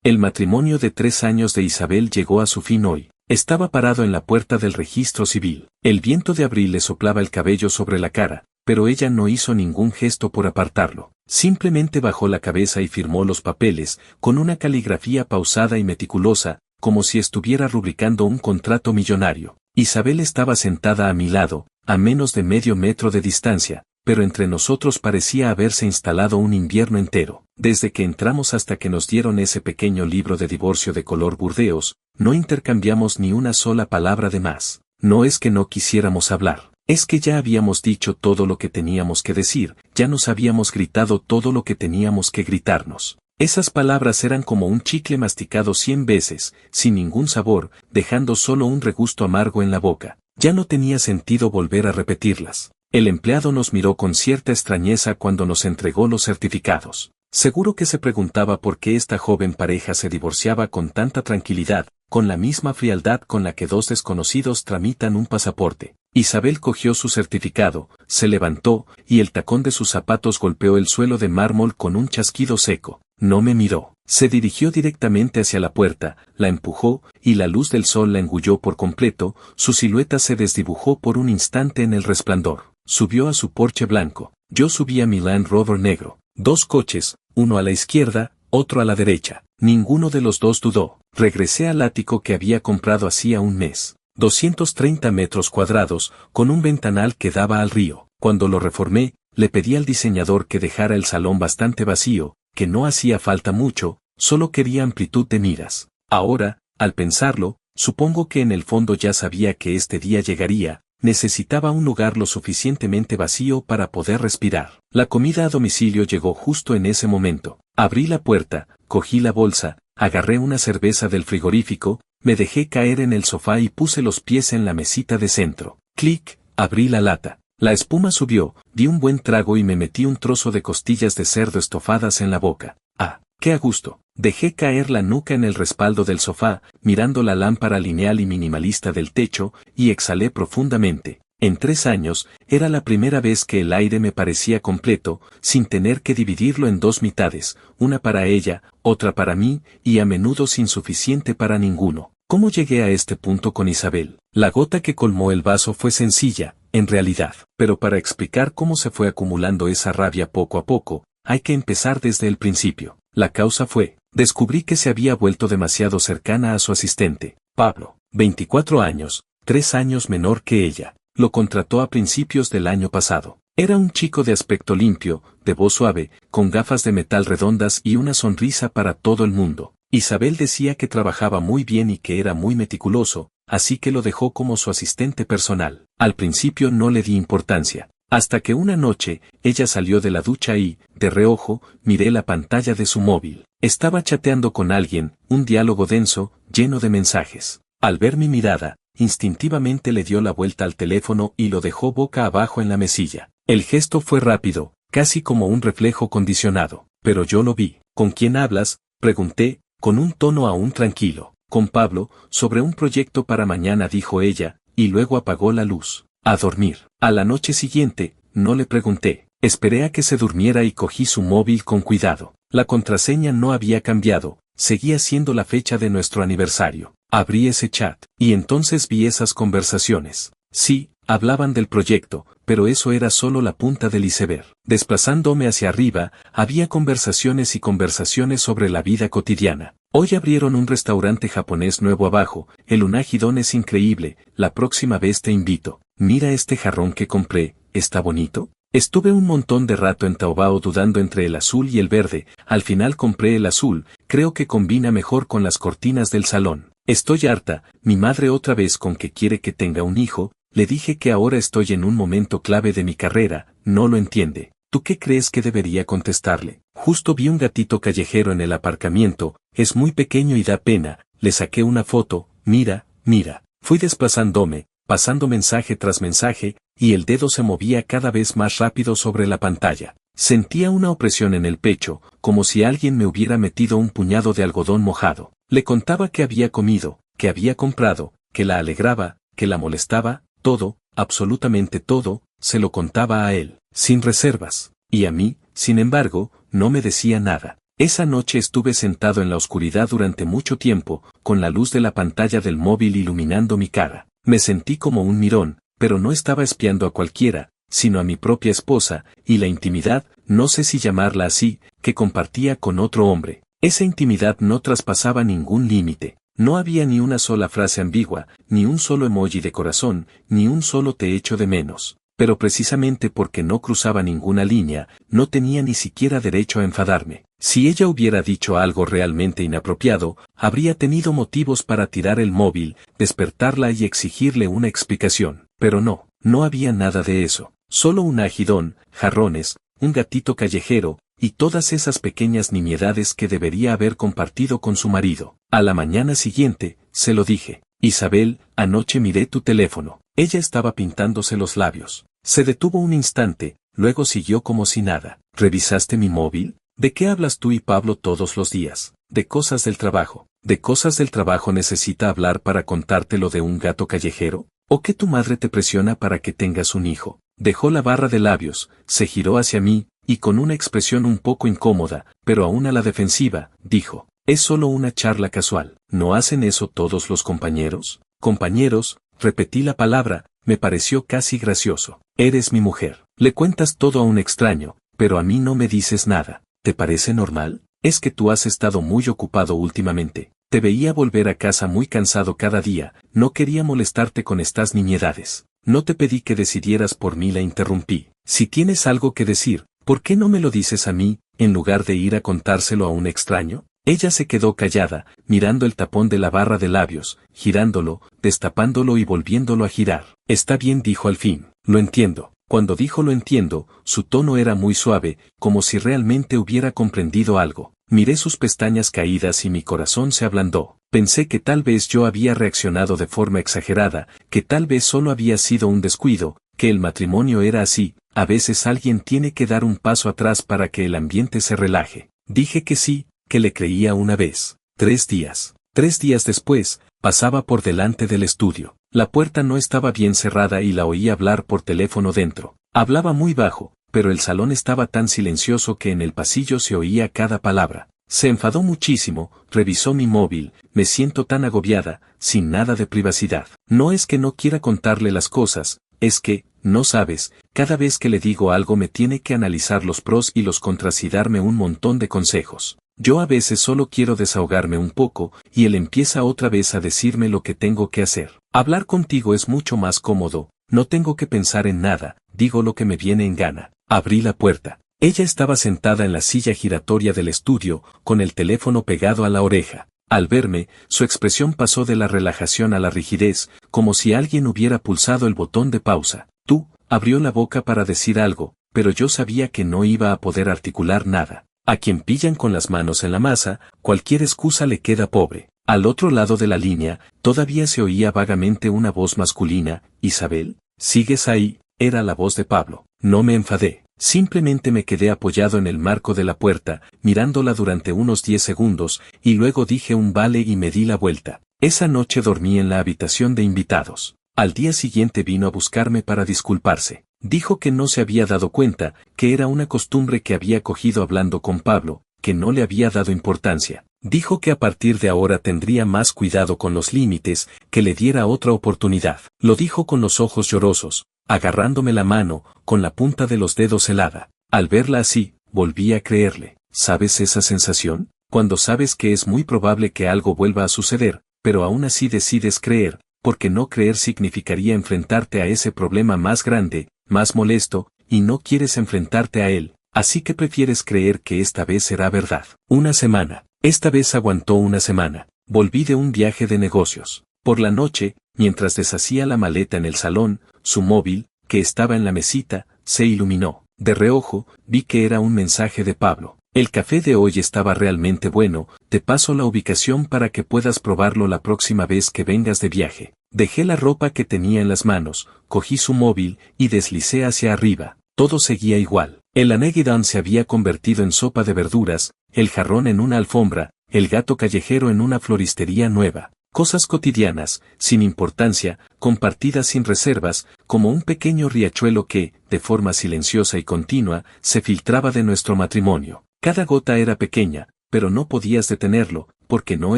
El matrimonio de 3 años de Isabel llegó a su fin hoy. Estaba parado en la puerta del registro civil. El viento de abril le soplaba el cabello sobre la cara, pero ella no hizo ningún gesto por apartarlo. Simplemente bajó la cabeza y firmó los papeles, con una caligrafía pausada y meticulosa, como si estuviera rubricando un contrato millonario. Isabel estaba sentada a mi lado, a menos de medio metro de distancia, pero entre nosotros parecía haberse instalado un invierno entero. Desde que entramos hasta que nos dieron ese pequeño libro de divorcio de color burdeos, no intercambiamos ni una sola palabra de más. No es que no quisiéramos hablar, es que ya habíamos dicho todo lo que teníamos que decir, ya nos habíamos gritado todo lo que teníamos que gritarnos. Esas palabras eran como un chicle masticado 100 veces, sin ningún sabor, dejando solo un regusto amargo en la boca. Ya no tenía sentido volver a repetirlas. El empleado nos miró con cierta extrañeza cuando nos entregó los certificados. Seguro que se preguntaba por qué esta joven pareja se divorciaba con tanta tranquilidad, con la misma frialdad con la que dos desconocidos tramitan un pasaporte. Isabel cogió su certificado, se levantó, y el tacón de sus zapatos golpeó el suelo de mármol con un chasquido seco. No me miró. Se dirigió directamente hacia la puerta, la empujó, y la luz del sol la engulló por completo, su silueta se desdibujó por un instante en el resplandor. Subió a su Porsche blanco. Yo subí a mi Land Rover negro. 2 coches, uno a la izquierda, otro a la derecha. Ninguno de los dos dudó. Regresé al ático que había comprado hacía un mes. 230 metros cuadrados, con un ventanal que daba al río. Cuando lo reformé, le pedí al diseñador que dejara el salón bastante vacío, que no hacía falta mucho, solo quería amplitud de miras. Ahora, al pensarlo, supongo que en el fondo ya sabía que este día llegaría. Necesitaba un lugar lo suficientemente vacío para poder respirar. La comida a domicilio llegó justo en ese momento. Abrí la puerta, cogí la bolsa, agarré una cerveza del frigorífico, me dejé caer en el sofá y puse los pies en la mesita de centro. Clic, abrí la lata. La espuma subió, di un buen trago y me metí un trozo de costillas de cerdo estofadas en la boca. ¡Ah, qué a gusto! Dejé caer la nuca en el respaldo del sofá, mirando la lámpara lineal y minimalista del techo, y exhalé profundamente. En 3 años, era la primera vez que el aire me parecía completo, sin tener que dividirlo en 2 mitades, una para ella, otra para mí, y a menudo sin suficiente para ninguno. ¿Cómo llegué a este punto con Isabel? La gota que colmó el vaso fue sencilla, en realidad, pero para explicar cómo se fue acumulando esa rabia poco a poco, hay que empezar desde el principio. La causa fue, descubrí que se había vuelto demasiado cercana a su asistente, Pablo, 24 años, 3 años menor que ella. Lo contrató a principios del año pasado. Era un chico de aspecto limpio, de voz suave, con gafas de metal redondas y una sonrisa para todo el mundo. Isabel decía que trabajaba muy bien y que era muy meticuloso, así que lo dejó como su asistente personal. Al principio no le di importancia. Hasta que una noche, ella salió de la ducha y, de reojo, miré la pantalla de su móvil. Estaba chateando con alguien, un diálogo denso, lleno de mensajes. Al ver mi mirada, instintivamente le dio la vuelta al teléfono y lo dejó boca abajo en la mesilla. El gesto fue rápido, casi como un reflejo condicionado, pero yo lo vi. ¿Con quién hablas?, pregunté, con un tono aún tranquilo. Con Pablo, sobre un proyecto para mañana, dijo ella, y luego apagó la luz. A dormir. A la noche siguiente, no le pregunté. Esperé a que se durmiera y cogí su móvil con cuidado. La contraseña no había cambiado, seguía siendo la fecha de nuestro aniversario. Abrí ese chat, y entonces vi esas conversaciones. Sí, hablaban del proyecto, pero eso era solo la punta del iceberg. Desplazándome hacia arriba, había conversaciones y conversaciones sobre la vida cotidiana. Hoy abrieron un restaurante japonés nuevo abajo, el unagidon es increíble, la próxima vez te invito. Mira este jarrón que compré, ¿está bonito? Estuve un montón de rato en Taobao dudando entre el azul y el verde, al final compré el azul, creo que combina mejor con las cortinas del salón. Estoy harta, mi madre otra vez con que quiere que tenga un hijo, le dije que ahora estoy en un momento clave de mi carrera, no lo entiende. ¿Tú qué crees que debería contestarle? Justo vi un gatito callejero en el aparcamiento, es muy pequeño y da pena, le saqué una foto, mira, mira. Fui desplazándome, pasando mensaje tras mensaje, y el dedo se movía cada vez más rápido sobre la pantalla. Sentía una opresión en el pecho, como si alguien me hubiera metido un puñado de algodón mojado. Le contaba que había comido, que había comprado, que la alegraba, que la molestaba, todo, absolutamente todo, se lo contaba a él, sin reservas. Y a mí, sin embargo, no me decía nada. Esa noche estuve sentado en la oscuridad durante mucho tiempo, con la luz de la pantalla del móvil iluminando mi cara. Me sentí como un mirón, pero no estaba espiando a cualquiera, sino a mi propia esposa, y la intimidad, no sé si llamarla así, que compartía con otro hombre. Esa intimidad no traspasaba ningún límite. No había ni una sola frase ambigua, ni un solo emoji de corazón, ni un solo te echo de menos. Pero precisamente porque no cruzaba ninguna línea, no tenía ni siquiera derecho a enfadarme. Si ella hubiera dicho algo realmente inapropiado, habría tenido motivos para tirar el móvil, despertarla y exigirle una explicación. Pero no había nada de eso. Solo un agidón, jarrones, un gatito callejero, y todas esas pequeñas nimiedades que debería haber compartido con su marido. A la mañana siguiente, se lo dije. Isabel, anoche miré tu teléfono. Ella estaba pintándose los labios. Se detuvo un instante, luego siguió como si nada. ¿Revisaste mi móvil? ¿De qué hablas tú y Pablo todos los días? De cosas del trabajo. ¿De cosas del trabajo necesita hablar para contarte lo de un gato callejero? ¿O que tu madre te presiona para que tengas un hijo? Dejó la barra de labios, se giró hacia mí, y con una expresión un poco incómoda, pero aún a la defensiva, dijo, es solo una charla casual. ¿No hacen eso todos los compañeros? Compañeros, repetí la palabra, me pareció casi gracioso. Eres mi mujer. Le cuentas todo a un extraño, pero a mí no me dices nada. ¿Te parece normal? Es que tú has estado muy ocupado últimamente. Te veía volver a casa muy cansado cada día, no quería molestarte con estas nimiedades. No te pedí que decidieras por mí, la interrumpí. Si tienes algo que decir, ¿por qué no me lo dices a mí, en lugar de ir a contárselo a un extraño? Ella se quedó callada, mirando el tapón de la barra de labios, girándolo, destapándolo y volviéndolo a girar. Está bien, dijo al fin. Lo entiendo. Cuando dijo lo entiendo, su tono era muy suave, como si realmente hubiera comprendido algo. Miré sus pestañas caídas y mi corazón se ablandó. Pensé que tal vez yo había reaccionado de forma exagerada, que tal vez solo había sido un descuido, que el matrimonio era así, a veces alguien tiene que dar un paso atrás para que el ambiente se relaje. Dije que sí, que le creía una vez. 3 días. 3 días después, pasaba por delante del estudio. La puerta no estaba bien cerrada y la oí hablar por teléfono dentro. Hablaba muy bajo, pero el salón estaba tan silencioso que en el pasillo se oía cada palabra. Se enfadó muchísimo, revisó mi móvil, me siento tan agobiada, sin nada de privacidad. No es que no quiera contarle las cosas, es que, no sabes, cada vez que le digo algo me tiene que analizar los pros y los contras y darme un montón de consejos. Yo a veces solo quiero desahogarme un poco, y él empieza otra vez a decirme lo que tengo que hacer. Hablar contigo es mucho más cómodo, no tengo que pensar en nada, digo lo que me viene en gana. Abrí la puerta. Ella estaba sentada en la silla giratoria del estudio, con el teléfono pegado a la oreja. Al verme, su expresión pasó de la relajación a la rigidez, como si alguien hubiera pulsado el botón de pausa. Tú, abrió la boca para decir algo, pero yo sabía que no iba a poder articular nada. A quien pillan con las manos en la masa, cualquier excusa le queda pobre. Al otro lado de la línea, todavía se oía vagamente una voz masculina. Isabel, ¿sigues ahí? Era la voz de Pablo. No me enfadé. Simplemente me quedé apoyado en el marco de la puerta, mirándola durante unos 10 segundos, y luego dije un vale y me di la vuelta. Esa noche dormí en la habitación de invitados. Al día siguiente vino a buscarme para disculparse. Dijo que no se había dado cuenta, que era una costumbre que había cogido hablando con Pablo, que no le había dado importancia. Dijo que a partir de ahora tendría más cuidado con los límites, que le diera otra oportunidad. Lo dijo con los ojos llorosos, agarrándome la mano, con la punta de los dedos helada. Al verla así, volví a creerle. ¿Sabes esa sensación? Cuando sabes que es muy probable que algo vuelva a suceder, pero aún así decides creer, porque no creer significaría enfrentarte a ese problema más grande, más molesto, y no quieres enfrentarte a él, así que prefieres creer que esta vez será verdad. Una semana. Esta vez aguantó una semana. Volví de un viaje de negocios. Por la noche, mientras deshacía la maleta en el salón, su móvil, que estaba en la mesita, se iluminó. De reojo, vi que era un mensaje de Pablo. El café de hoy estaba realmente bueno, te paso la ubicación para que puedas probarlo la próxima vez que vengas de viaje. Dejé la ropa que tenía en las manos, cogí su móvil y deslicé hacia arriba. Todo seguía igual. El aneguidán se había convertido en sopa de verduras, el jarrón en una alfombra, el gato callejero en una floristería nueva. Cosas cotidianas, sin importancia, compartidas sin reservas, como un pequeño riachuelo que, de forma silenciosa y continua, se filtraba de nuestro matrimonio. Cada gota era pequeña, pero no podías detenerlo, porque no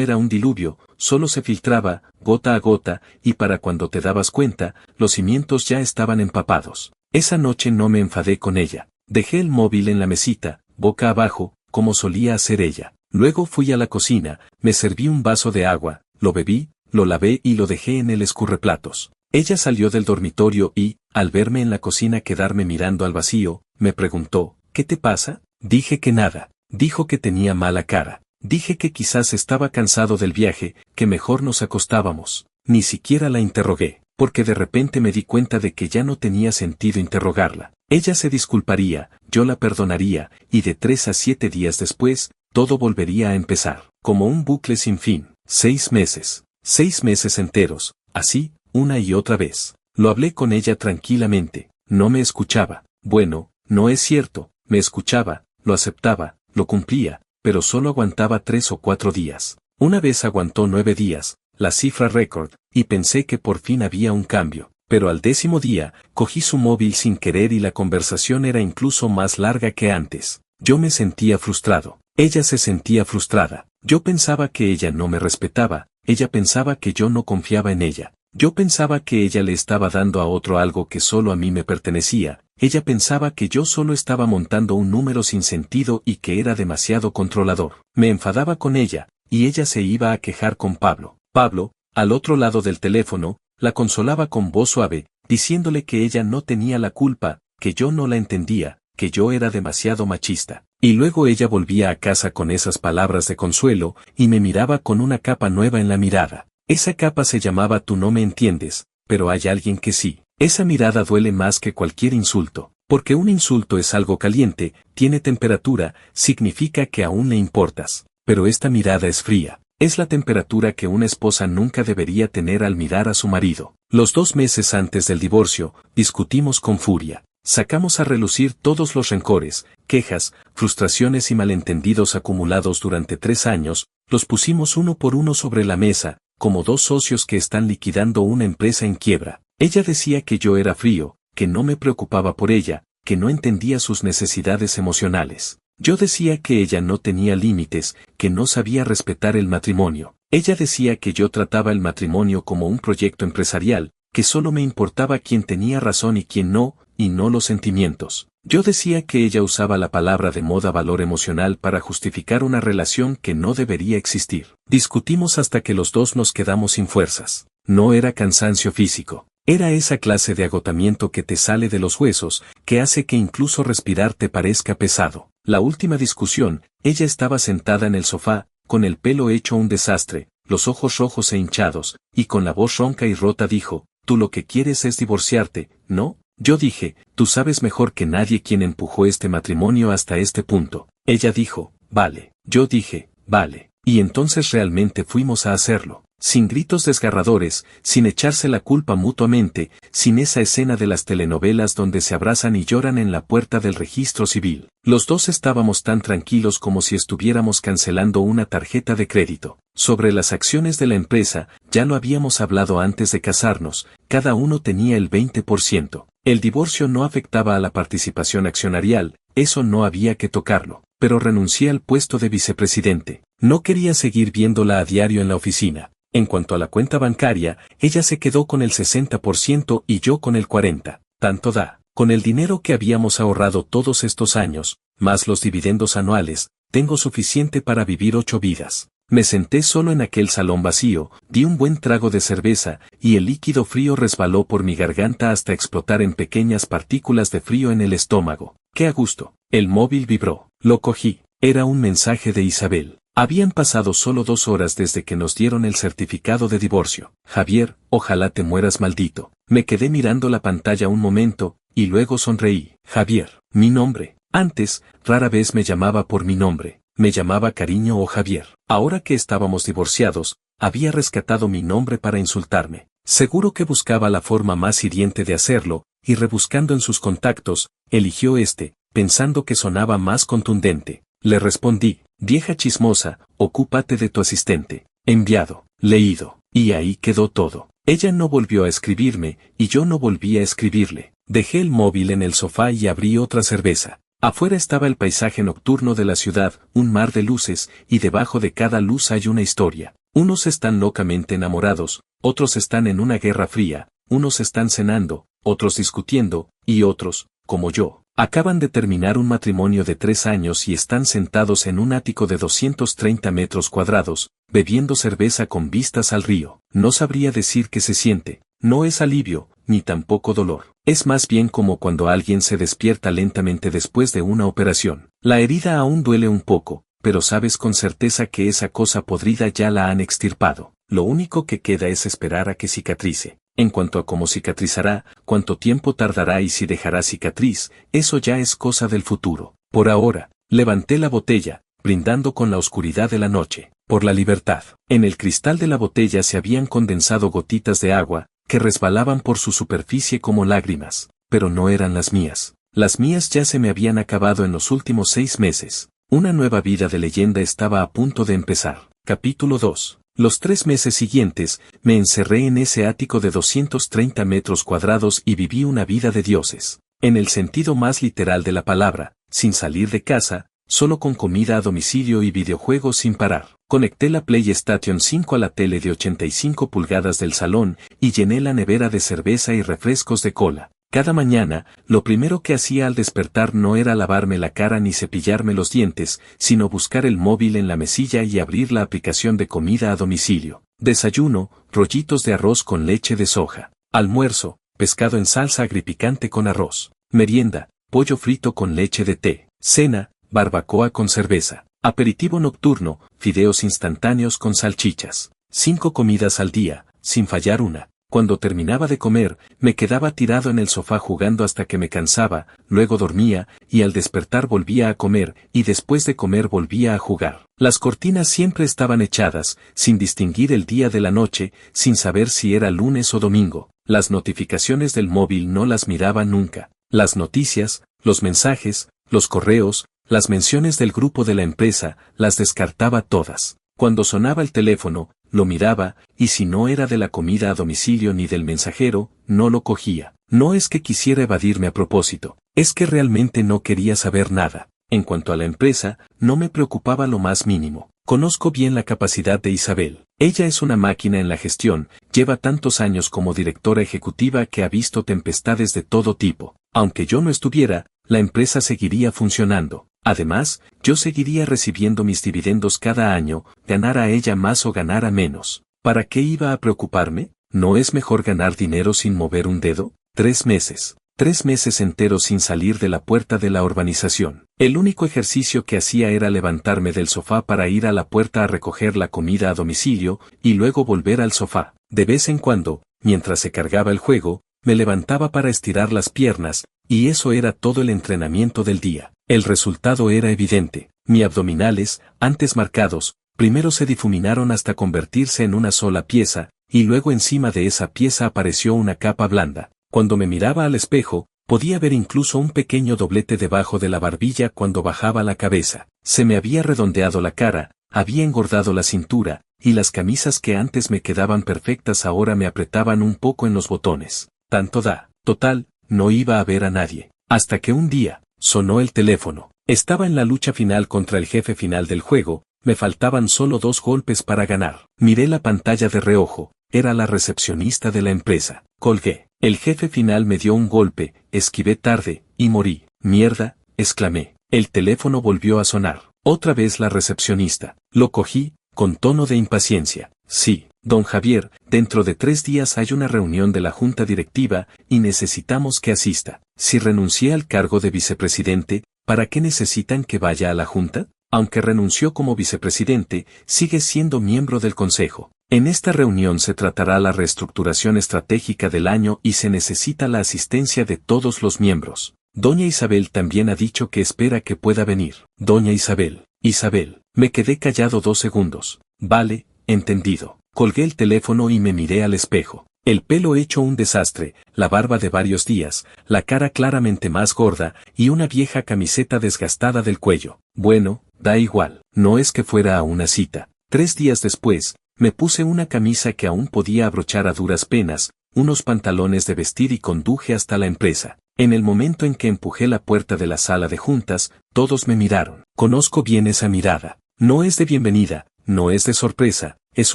era un diluvio, solo se filtraba, gota a gota, y para cuando te dabas cuenta, los cimientos ya estaban empapados. Esa noche no me enfadé con ella. Dejé el móvil en la mesita, boca abajo, como solía hacer ella. Luego fui a la cocina, me serví un vaso de agua, lo bebí, lo lavé y lo dejé en el escurreplatos. Ella salió del dormitorio y, al verme en la cocina quedarme mirando al vacío, me preguntó, ¿qué te pasa? Dije que nada. Dijo que tenía mala cara. Dije que quizás estaba cansado del viaje, que mejor nos acostábamos. Ni siquiera la interrogué, porque de repente me di cuenta de que ya no tenía sentido interrogarla. Ella se disculparía, yo la perdonaría, y de 3 a 7 días después, todo volvería a empezar, como un bucle sin fin. 6 meses. 6 meses enteros, así, una y otra vez. Lo hablé con ella tranquilamente, no me escuchaba. Bueno, no es cierto, me escuchaba, lo aceptaba, lo cumplía, pero solo aguantaba 3 o 4 días. Una vez aguantó 9 días, la cifra récord, y pensé que por fin había un cambio. Pero al 10º día, cogí su móvil sin querer y la conversación era incluso más larga que antes. Yo me sentía frustrado. Ella se sentía frustrada. Yo pensaba que ella no me respetaba, ella pensaba que yo no confiaba en ella. Yo pensaba que ella le estaba dando a otro algo que solo a mí me pertenecía. Ella pensaba que yo solo estaba montando un número sin sentido y que era demasiado controlador. Me enfadaba con ella, y ella se iba a quejar con Pablo. Pablo, al otro lado del teléfono, la consolaba con voz suave, diciéndole que ella no tenía la culpa, que yo no la entendía, que yo era demasiado machista. Y luego ella volvía a casa con esas palabras de consuelo, y me miraba con una capa nueva en la mirada. Esa capa se llamaba tú no me entiendes, pero hay alguien que sí. Esa mirada duele más que cualquier insulto, porque un insulto es algo caliente, tiene temperatura, significa que aún le importas, pero esta mirada es fría. Es la temperatura que una esposa nunca debería tener al mirar a su marido. Los 2 meses antes del divorcio, discutimos con furia. Sacamos a relucir todos los rencores, quejas, frustraciones y malentendidos acumulados durante 3 años, los pusimos uno por uno sobre la mesa, como 2 socios que están liquidando una empresa en quiebra. Ella decía que yo era frío, que no me preocupaba por ella, que no entendía sus necesidades emocionales. Yo decía que ella no tenía límites, que no sabía respetar el matrimonio. Ella decía que yo trataba el matrimonio como un proyecto empresarial, que solo me importaba quién tenía razón y quién no, y no los sentimientos. Yo decía que ella usaba la palabra de moda valor emocional para justificar una relación que no debería existir. Discutimos hasta que los dos nos quedamos sin fuerzas. No era cansancio físico. Era esa clase de agotamiento que te sale de los huesos, que hace que incluso respirar te parezca pesado. La última discusión, ella estaba sentada en el sofá, con el pelo hecho un desastre, los ojos rojos e hinchados, y con la voz ronca y rota dijo, tú lo que quieres es divorciarte, ¿no? Yo dije, tú sabes mejor que nadie quién empujó este matrimonio hasta este punto. Ella dijo, vale. Yo dije, vale. Y entonces realmente fuimos a hacerlo. Sin gritos desgarradores, sin echarse la culpa mutuamente, sin esa escena de las telenovelas donde se abrazan y lloran en la puerta del registro civil. Los dos estábamos tan tranquilos como si estuviéramos cancelando una tarjeta de crédito. Sobre las acciones de la empresa, ya lo habíamos hablado antes de casarnos, cada uno tenía el 20%. El divorcio no afectaba a la participación accionarial, eso no había que tocarlo, pero renuncié al puesto de vicepresidente. No quería seguir viéndola a diario en la oficina. En cuanto a la cuenta bancaria, ella se quedó con el 60% y yo con el 40%. Tanto da. Con el dinero que habíamos ahorrado todos estos años, más los dividendos anuales, tengo suficiente para vivir 8 vidas. Me senté solo en aquel salón vacío, di un buen trago de cerveza, y el líquido frío resbaló por mi garganta hasta explotar en pequeñas partículas de frío en el estómago. ¡Qué a gusto! El móvil vibró. Lo cogí. Era un mensaje de Isabel. Habían pasado solo 2 horas desde que nos dieron el certificado de divorcio. Javier, ojalá te mueras maldito. Me quedé mirando la pantalla un momento, y luego sonreí. Javier, mi nombre. Antes, rara vez me llamaba por mi nombre. Me llamaba cariño o Javier. Ahora que estábamos divorciados, había rescatado mi nombre para insultarme. Seguro que buscaba la forma más hiriente de hacerlo, y rebuscando en sus contactos, eligió este, pensando que sonaba más contundente. Le respondí, vieja chismosa, ocúpate de tu asistente. Enviado, leído, y ahí quedó todo. Ella no volvió a escribirme, y yo no volví a escribirle. Dejé el móvil en el sofá y abrí otra cerveza. Afuera estaba el paisaje nocturno de la ciudad, un mar de luces, y debajo de cada luz hay una historia. Unos están locamente enamorados, otros están en una guerra fría, unos están cenando, otros discutiendo, y otros, como yo, acaban de terminar un matrimonio de 3 años y están sentados en un ático de 230 metros cuadrados, bebiendo cerveza con vistas al río. No sabría decir qué se siente, no es alivio, ni tampoco dolor. Es más bien como cuando alguien se despierta lentamente después de una operación. La herida aún duele un poco, pero sabes con certeza que esa cosa podrida ya la han extirpado. Lo único que queda es esperar a que cicatrice. En cuanto a cómo cicatrizará, cuánto tiempo tardará y si dejará cicatriz, eso ya es cosa del futuro. Por ahora, levanté la botella, brindando con la oscuridad de la noche, por la libertad. En el cristal de la botella se habían condensado gotitas de agua, que resbalaban por su superficie como lágrimas, pero no eran las mías. Las mías ya se me habían acabado en los últimos 6 meses. Una nueva vida de leyenda estaba a punto de empezar. Capítulo 2. Los 3 meses siguientes, me encerré en ese ático de 230 metros cuadrados y viví una vida de dioses. En el sentido más literal de la palabra, sin salir de casa, solo con comida a domicilio y videojuegos sin parar. Conecté la PlayStation 5 a la tele de 85 pulgadas del salón y llené la nevera de cerveza y refrescos de cola. Cada mañana, lo primero que hacía al despertar no era lavarme la cara ni cepillarme los dientes, sino buscar el móvil en la mesilla y abrir la aplicación de comida a domicilio. Desayuno, rollitos de arroz con leche de soja. Almuerzo, pescado en salsa agripicante con arroz. Merienda, pollo frito con leche de té. Cena, barbacoa con cerveza. Aperitivo nocturno, fideos instantáneos con salchichas. 5 comidas al día, sin fallar una. Cuando terminaba de comer, me quedaba tirado en el sofá jugando hasta que me cansaba, luego dormía, y al despertar volvía a comer, y después de comer volvía a jugar. Las cortinas siempre estaban echadas, sin distinguir el día de la noche, sin saber si era lunes o domingo. Las notificaciones del móvil no las miraba nunca. Las noticias, los mensajes, los correos, las menciones del grupo de la empresa, las descartaba todas. Cuando sonaba el teléfono, lo miraba, y si no era de la comida a domicilio ni del mensajero, no lo cogía. No es que quisiera evadirme a propósito, es que realmente no quería saber nada. En cuanto a la empresa, no me preocupaba lo más mínimo. Conozco bien la capacidad de Isabel. Ella es una máquina en la gestión, lleva tantos años como directora ejecutiva que ha visto tempestades de todo tipo. Aunque yo no estuviera, la empresa seguiría funcionando. Además, yo seguiría recibiendo mis dividendos cada año, ganara ella más o ganara menos. ¿Para qué iba a preocuparme? ¿No es mejor ganar dinero sin mover un dedo? 3 meses. 3 meses enteros sin salir de la puerta de la urbanización. El único ejercicio que hacía era levantarme del sofá para ir a la puerta a recoger la comida a domicilio, y luego volver al sofá. De vez en cuando, mientras se cargaba el juego, me levantaba para estirar las piernas, y eso era todo el entrenamiento del día. El resultado era evidente. Mis abdominales, antes marcados, primero se difuminaron hasta convertirse en una sola pieza, y luego encima de esa pieza apareció una capa blanda. Cuando me miraba al espejo, podía ver incluso un pequeño doblete debajo de la barbilla cuando bajaba la cabeza. Se me había redondeado la cara, había engordado la cintura, y las camisas que antes me quedaban perfectas ahora me apretaban un poco en los botones. Tanto da. Total, no iba a ver a nadie. Hasta que un día, sonó el teléfono. Estaba en la lucha final contra el jefe final del juego, me faltaban solo 2 golpes para ganar. Miré la pantalla de reojo, era la recepcionista de la empresa. Colgué. El jefe final me dio un golpe, esquivé tarde, y morí. Mierda, exclamé. El teléfono volvió a sonar. Otra vez la recepcionista. Lo cogí, con tono de impaciencia. Sí, don Javier, dentro de 3 días hay una reunión de la junta directiva, y necesitamos que asista. Si renuncié al cargo de vicepresidente, ¿para qué necesitan que vaya a la junta? Aunque renunció como vicepresidente, sigue siendo miembro del consejo. En esta reunión se tratará la reestructuración estratégica del año y se necesita la asistencia de todos los miembros. Doña Isabel también ha dicho que espera que pueda venir. Doña Isabel. Isabel. Me quedé callado 2 segundos. Vale, entendido. Colgué el teléfono y me miré al espejo. El pelo hecho un desastre, la barba de varios días, la cara claramente más gorda y una vieja camiseta desgastada del cuello. Bueno, da igual, no es que fuera a una cita. 3 días después, me puse una camisa que aún podía abrochar a duras penas, unos pantalones de vestir y conduje hasta la empresa. En el momento en que empujé la puerta de la sala de juntas, todos me miraron. Conozco bien esa mirada. No es de bienvenida, no es de sorpresa, es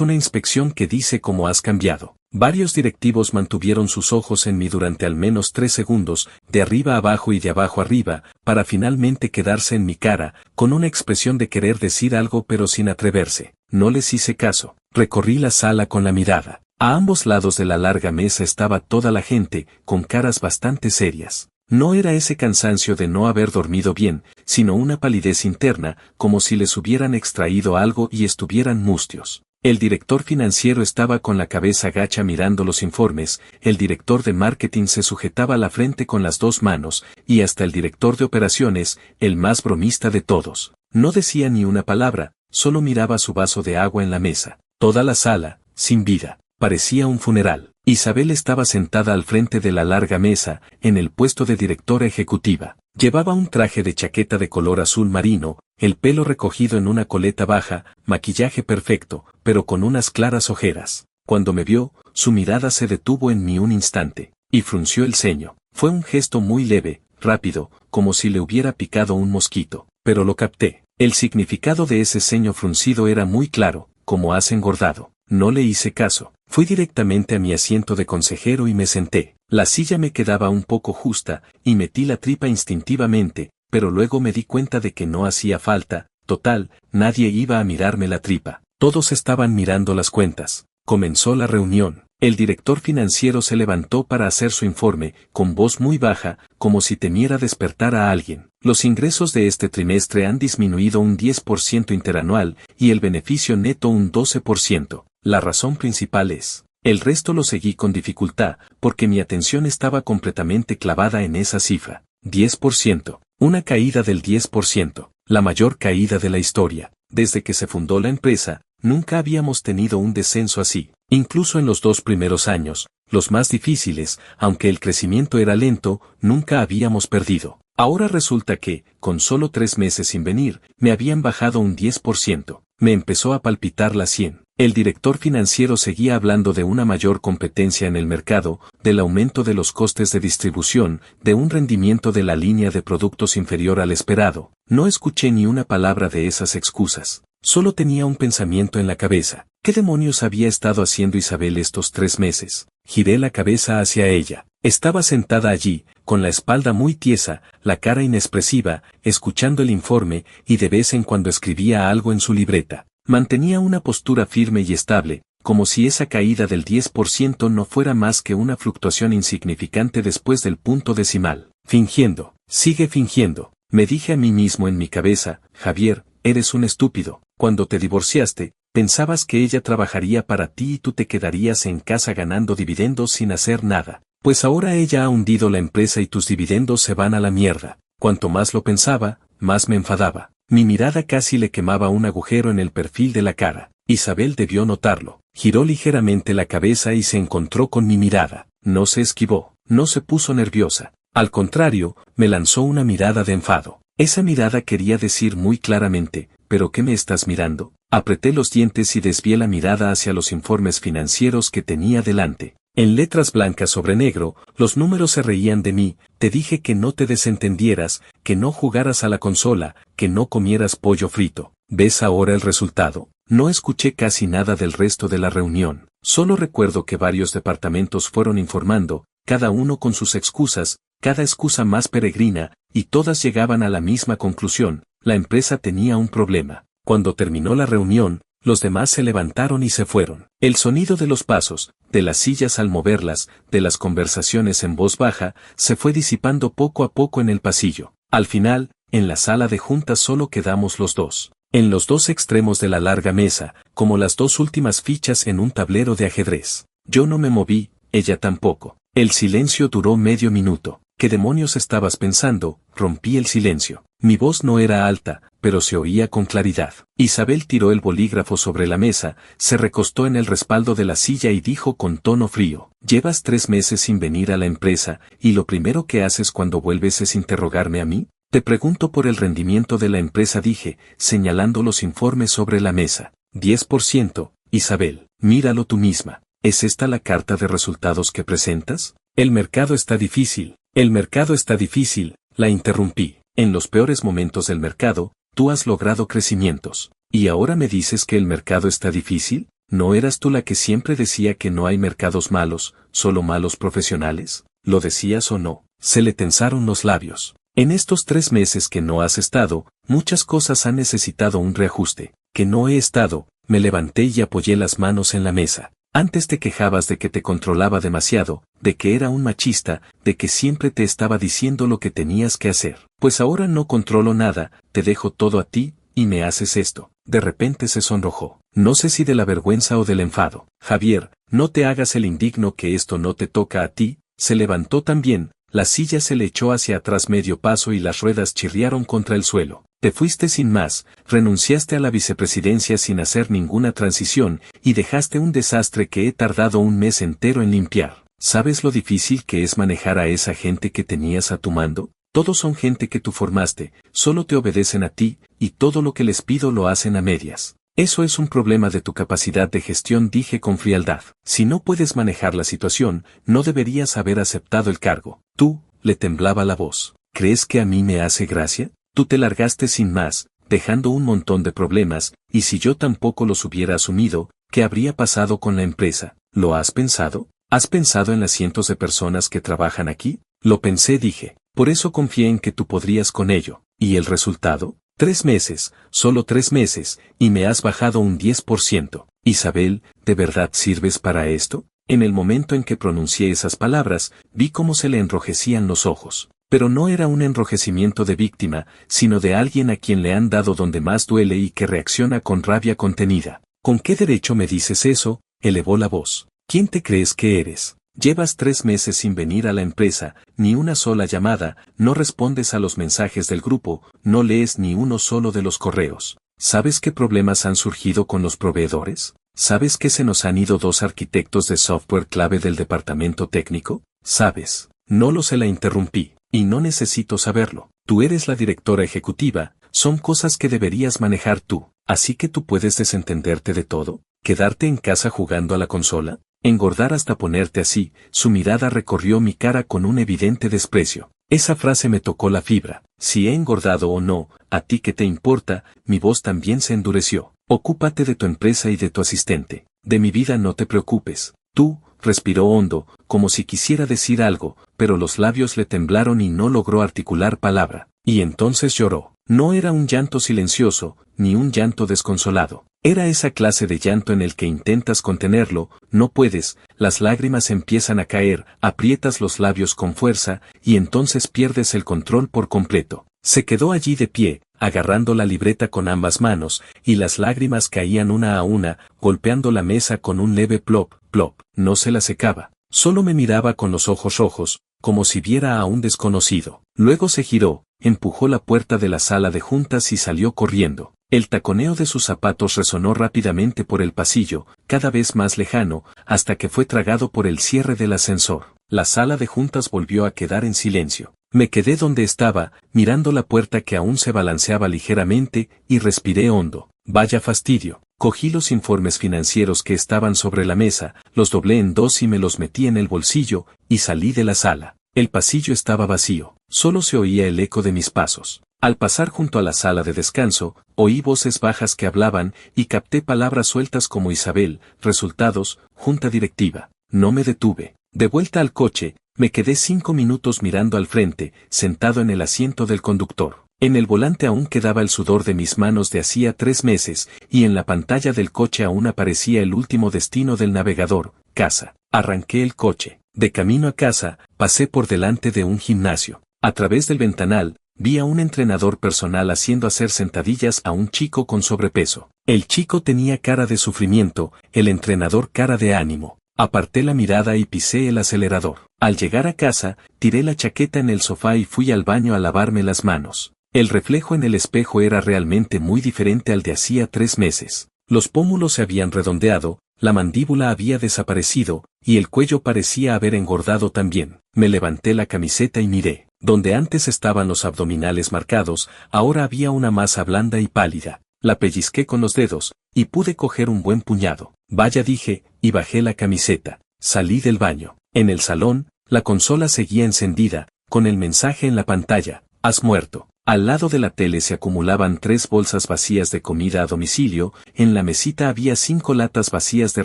una inspección que dice cómo has cambiado. Varios directivos mantuvieron sus ojos en mí durante al menos 3 segundos, de arriba abajo y de abajo arriba, para finalmente quedarse en mi cara, con una expresión de querer decir algo pero sin atreverse. No les hice caso. Recorrí la sala con la mirada. A ambos lados de la larga mesa estaba toda la gente, con caras bastante serias. No era ese cansancio de no haber dormido bien, sino una palidez interna, como si les hubieran extraído algo y estuvieran mustios. El director financiero estaba con la cabeza gacha mirando los informes, el director de marketing se sujetaba la frente con las 2 manos, y hasta el director de operaciones, el más bromista de todos, no decía ni una palabra, solo miraba su vaso de agua en la mesa. Toda la sala, sin vida, parecía un funeral. Isabel estaba sentada al frente de la larga mesa, en el puesto de directora ejecutiva. Llevaba un traje de chaqueta de color azul marino, el pelo recogido en una coleta baja, maquillaje perfecto, pero con unas claras ojeras. Cuando me vio, su mirada se detuvo en mí un instante, y frunció el ceño. Fue un gesto muy leve, rápido, como si le hubiera picado un mosquito, pero lo capté. El significado de ese ceño fruncido era muy claro, como has engordado. No le hice caso. Fui directamente a mi asiento de consejero y me senté. La silla me quedaba un poco justa, y metí la tripa instintivamente, pero luego me di cuenta de que no hacía falta. Total, nadie iba a mirarme la tripa. Todos estaban mirando las cuentas. Comenzó la reunión. El director financiero se levantó para hacer su informe, con voz muy baja, como si temiera despertar a alguien. Los ingresos de este trimestre han disminuido un 10% interanual, y el beneficio neto un 12%. La razón principal es. El resto lo seguí con dificultad, porque mi atención estaba completamente clavada en esa cifra. 10%. Una caída del 10%. La mayor caída de la historia. Desde que se fundó la empresa, nunca habíamos tenido un descenso así. Incluso en los 2 primeros años, los más difíciles, aunque el crecimiento era lento, nunca habíamos perdido. Ahora resulta que, con solo 3 meses sin venir, me habían bajado un 10%. Me empezó a palpitar la 100. El director financiero seguía hablando de una mayor competencia en el mercado, del aumento de los costes de distribución, de un rendimiento de la línea de productos inferior al esperado. No escuché ni una palabra de esas excusas. Solo tenía un pensamiento en la cabeza. ¿Qué demonios había estado haciendo Isabel estos 3 meses? Giré la cabeza hacia ella. Estaba sentada allí, con la espalda muy tiesa, la cara inexpresiva, escuchando el informe, y de vez en cuando escribía algo en su libreta. Mantenía una postura firme y estable, como si esa caída del 10% no fuera más que una fluctuación insignificante después del punto decimal. Fingiendo, sigue fingiendo, me dije a mí mismo en mi cabeza, Javier, eres un estúpido. Cuando te divorciaste, pensabas que ella trabajaría para ti y tú te quedarías en casa ganando dividendos sin hacer nada. Pues ahora ella ha hundido la empresa y tus dividendos se van a la mierda. Cuanto más lo pensaba, más me enfadaba. Mi mirada casi le quemaba un agujero en el perfil de la cara. Isabel debió notarlo. Giró ligeramente la cabeza y se encontró con mi mirada. No se esquivó, no se puso nerviosa. Al contrario, me lanzó una mirada de enfado. Esa mirada quería decir muy claramente, ¿pero qué me estás mirando? Apreté los dientes y desvié la mirada hacia los informes financieros que tenía delante. En letras blancas sobre negro, los números se reían de mí. Te dije que no te desentendieras, que no jugaras a la consola, que no comieras pollo frito. ¿Ves ahora el resultado? No escuché casi nada del resto de la reunión. Solo recuerdo que varios departamentos fueron informando, cada uno con sus excusas, cada excusa más peregrina, y todas llegaban a la misma conclusión: la empresa tenía un problema. Cuando terminó la reunión, los demás se levantaron y se fueron. El sonido de los pasos, de las sillas al moverlas, de las conversaciones en voz baja, se fue disipando poco a poco en el pasillo. Al final, en la sala de juntas solo quedamos los dos. En los 2 extremos de la larga mesa, como las 2 últimas fichas en un tablero de ajedrez. Yo no me moví, ella tampoco. El silencio duró medio minuto. ¿Qué demonios estabas pensando? Rompí el silencio. Mi voz no era alta, pero se oía con claridad. Isabel tiró el bolígrafo sobre la mesa, se recostó en el respaldo de la silla y dijo con tono frío: llevas 3 meses sin venir a la empresa, y lo primero que haces cuando vuelves es interrogarme a mí. Te pregunto por el rendimiento de la empresa, dije, señalando los informes sobre la mesa. 10%, Isabel, míralo tú misma. ¿Es esta la carta de resultados que presentas? El mercado está difícil, El mercado está difícil, la interrumpí. En los peores momentos del mercado, tú has logrado crecimientos. ¿Y ahora me dices que el mercado está difícil? ¿No eras tú la que siempre decía que no hay mercados malos, solo malos profesionales? ¿Lo decías o no? Se le tensaron los labios. En estos 3 meses que no has estado, muchas cosas han necesitado un reajuste. Que no he estado, me levanté y apoyé las manos en la mesa. Antes te quejabas de que te controlaba demasiado, de que era un machista, de que siempre te estaba diciendo lo que tenías que hacer. Pues ahora no controlo nada, te dejo todo a ti, y me haces esto. De repente se sonrojó. No sé si de la vergüenza o del enfado. Javier, no te hagas el indigno que esto no te toca a ti. Se levantó también, la silla se le echó hacia atrás medio paso y las ruedas chirriaron contra el suelo. Te fuiste sin más, renunciaste a la vicepresidencia sin hacer ninguna transición, y dejaste un desastre que he tardado un mes entero en limpiar. ¿Sabes lo difícil que es manejar a esa gente que tenías a tu mando? Todos son gente que tú formaste, solo te obedecen a ti, y todo lo que les pido lo hacen a medias. Eso es un problema de tu capacidad de gestión, dije con frialdad. Si no puedes manejar la situación, no deberías haber aceptado el cargo. Tú, le temblaba la voz. ¿Crees que a mí me hace gracia? Tú te largaste sin más, dejando un montón de problemas, y si yo tampoco los hubiera asumido, ¿qué habría pasado con la empresa? ¿Lo has pensado? ¿Has pensado en las cientos de personas que trabajan aquí? Lo pensé, dije. Por eso confié en que tú podrías con ello. ¿Y el resultado? 3 meses, solo 3 meses, y me has bajado un 10%. Isabel, ¿de verdad sirves para esto? En el momento en que pronuncié esas palabras, vi cómo se le enrojecían los ojos. Pero no era un enrojecimiento de víctima, sino de alguien a quien le han dado donde más duele y que reacciona con rabia contenida. ¿Con qué derecho me dices eso? Elevó la voz. ¿Quién te crees que eres? Llevas 3 meses sin venir a la empresa, ni una sola llamada, no respondes a los mensajes del grupo, no lees ni uno solo de los correos. ¿Sabes qué problemas han surgido con los proveedores? ¿Sabes que se nos han ido 2 arquitectos de software clave del departamento técnico? ¿Sabes? No lo sé, la interrumpí, y no necesito saberlo. Tú eres la directora ejecutiva, son cosas que deberías manejar tú, así que tú puedes desentenderte de todo, quedarte en casa jugando a la consola. Engordar hasta ponerte así, su mirada recorrió mi cara con un evidente desprecio. Esa frase me tocó la fibra. Si he engordado o no, ¿a ti qué te importa? Mi voz también se endureció. Ocúpate de tu empresa y de tu asistente. De mi vida no te preocupes. Tú, respiró hondo, como si quisiera decir algo, pero los labios le temblaron y no logró articular palabra. Y entonces lloró. No era un llanto silencioso, ni un llanto desconsolado. Era esa clase de llanto en el que intentas contenerlo, no puedes, las lágrimas empiezan a caer, aprietas los labios con fuerza, y entonces pierdes el control por completo. Se quedó allí de pie, agarrando la libreta con ambas manos, y las lágrimas caían una a una, golpeando la mesa con un leve plop, plop. No se la secaba. Solo me miraba con los ojos rojos, como si viera a un desconocido. Luego se giró, empujó la puerta de la sala de juntas y salió corriendo. El taconeo de sus zapatos resonó rápidamente por el pasillo, cada vez más lejano, hasta que fue tragado por el cierre del ascensor. La sala de juntas volvió a quedar en silencio. Me quedé donde estaba, mirando la puerta que aún se balanceaba ligeramente, y respiré hondo. Vaya fastidio. Cogí los informes financieros que estaban sobre la mesa, los doblé en 2 y me los metí en el bolsillo, y salí de la sala. El pasillo estaba vacío, solo se oía el eco de mis pasos. Al pasar junto a la sala de descanso, oí voces bajas que hablaban, y capté palabras sueltas como Isabel, resultados, junta directiva. No me detuve. De vuelta al coche, me quedé 5 minutos mirando al frente, sentado en el asiento del conductor. En el volante aún quedaba el sudor de mis manos de hacía 3 meses, y en la pantalla del coche aún aparecía el último destino del navegador, casa. Arranqué el coche. De camino a casa, pasé por delante de un gimnasio. A través del ventanal, vi a un entrenador personal haciendo hacer sentadillas a un chico con sobrepeso. El chico tenía cara de sufrimiento, el entrenador cara de ánimo. Aparté la mirada y pisé el acelerador. Al llegar a casa, tiré la chaqueta en el sofá y fui al baño a lavarme las manos. El reflejo en el espejo era realmente muy diferente al de hacía 3 meses. Los pómulos se habían redondeado, la mandíbula había desaparecido, y el cuello parecía haber engordado también. Me levanté la camiseta y miré. Donde antes estaban los abdominales marcados, ahora había una masa blanda y pálida. La pellizqué con los dedos, y pude coger un buen puñado. Vaya, dije, y bajé la camiseta. Salí del baño. En el salón, la consola seguía encendida, con el mensaje en la pantalla: has muerto. Al lado de la tele se acumulaban 3 bolsas vacías de comida a domicilio, en la mesita había 5 latas vacías de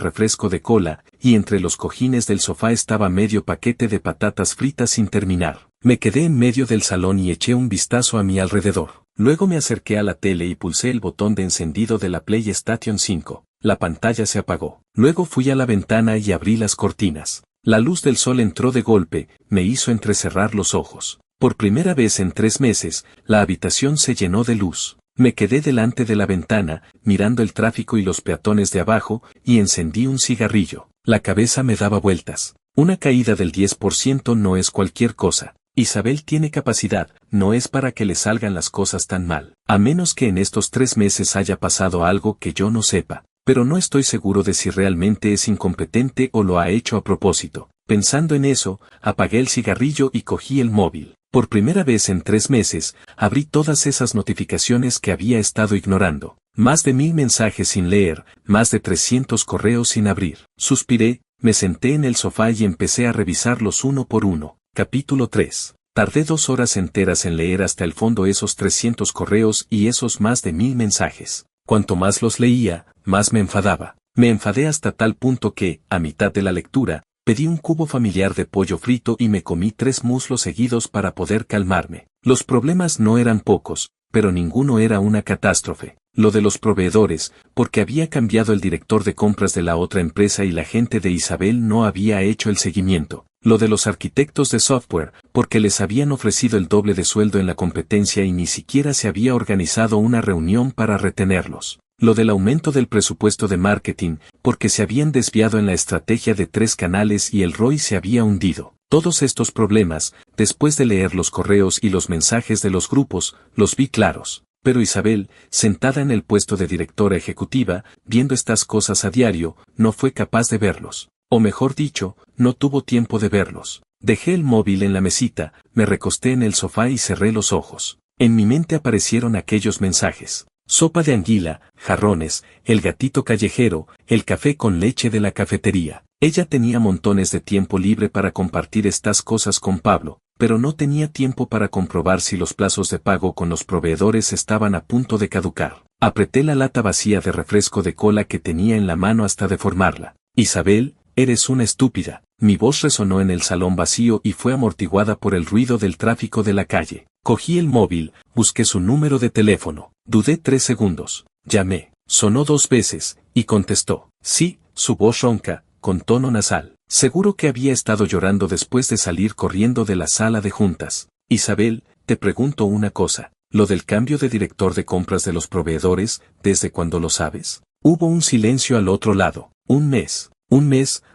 refresco de cola, y entre los cojines del sofá estaba medio paquete de patatas fritas sin terminar. Me quedé en medio del salón y eché un vistazo a mi alrededor. Luego me acerqué a la tele y pulsé el botón de encendido de la PlayStation 5. La pantalla se apagó. Luego fui a la ventana y abrí las cortinas. La luz del sol entró de golpe, me hizo entrecerrar los ojos. Por primera vez en 3 meses, la habitación se llenó de luz. Me quedé delante de la ventana, mirando el tráfico y los peatones de abajo, y encendí un cigarrillo. La cabeza me daba vueltas. Una caída del 10% no es cualquier cosa. Isabel tiene capacidad, no es para que le salgan las cosas tan mal. A menos que en estos 3 meses haya pasado algo que yo no sepa. Pero no estoy seguro de si realmente es incompetente o lo ha hecho a propósito. Pensando en eso, apagué el cigarrillo y cogí el móvil. Por primera vez en 3 meses, abrí todas esas notificaciones que había estado ignorando. Más de 1000 mensajes sin leer, más de 300 correos sin abrir. Suspiré, me senté en el sofá y empecé a revisarlos uno por uno. Capítulo 3. Tardé 2 horas enteras en leer hasta el fondo esos 300 correos y esos más de 1000 mensajes. Cuanto más los leía, más me enfadaba. Me enfadé hasta tal punto que, a mitad de la lectura, pedí un cubo familiar de pollo frito y me comí 3 muslos seguidos para poder calmarme. Los problemas no eran pocos, pero ninguno era una catástrofe. Lo de los proveedores, porque había cambiado el director de compras de la otra empresa y la gente de Isabel no había hecho el seguimiento. Lo de los arquitectos de software, porque les habían ofrecido el doble de sueldo en la competencia y ni siquiera se había organizado una reunión para retenerlos. Lo del aumento del presupuesto de marketing, porque se habían desviado en la estrategia de 3 canales y el ROI se había hundido. Todos estos problemas, después de leer los correos y los mensajes de los grupos, los vi claros. Pero Isabel, sentada en el puesto de directora ejecutiva, viendo estas cosas a diario, no fue capaz de verlos. O mejor dicho, no tuvo tiempo de verlos. Dejé el móvil en la mesita, me recosté en el sofá y cerré los ojos. En mi mente aparecieron aquellos mensajes. Sopa de anguila, jarrones, el gatito callejero, el café con leche de la cafetería. Ella tenía montones de tiempo libre para compartir estas cosas con Pablo, pero no tenía tiempo para comprobar si los plazos de pago con los proveedores estaban a punto de caducar. Apreté la lata vacía de refresco de cola que tenía en la mano hasta deformarla. Isabel, eres una estúpida. Mi voz resonó en el salón vacío y fue amortiguada por el ruido del tráfico de la calle. Cogí el móvil, busqué su número de teléfono. Dudé 3 segundos. Llamé. Sonó 2 veces, y contestó. Sí, su voz ronca, con tono nasal. Seguro que había estado llorando después de salir corriendo de la sala de juntas. Isabel, te pregunto una cosa. Lo del cambio de director de compras de los proveedores, ¿desde cuándo lo sabes? Hubo un silencio al otro lado. Un mes,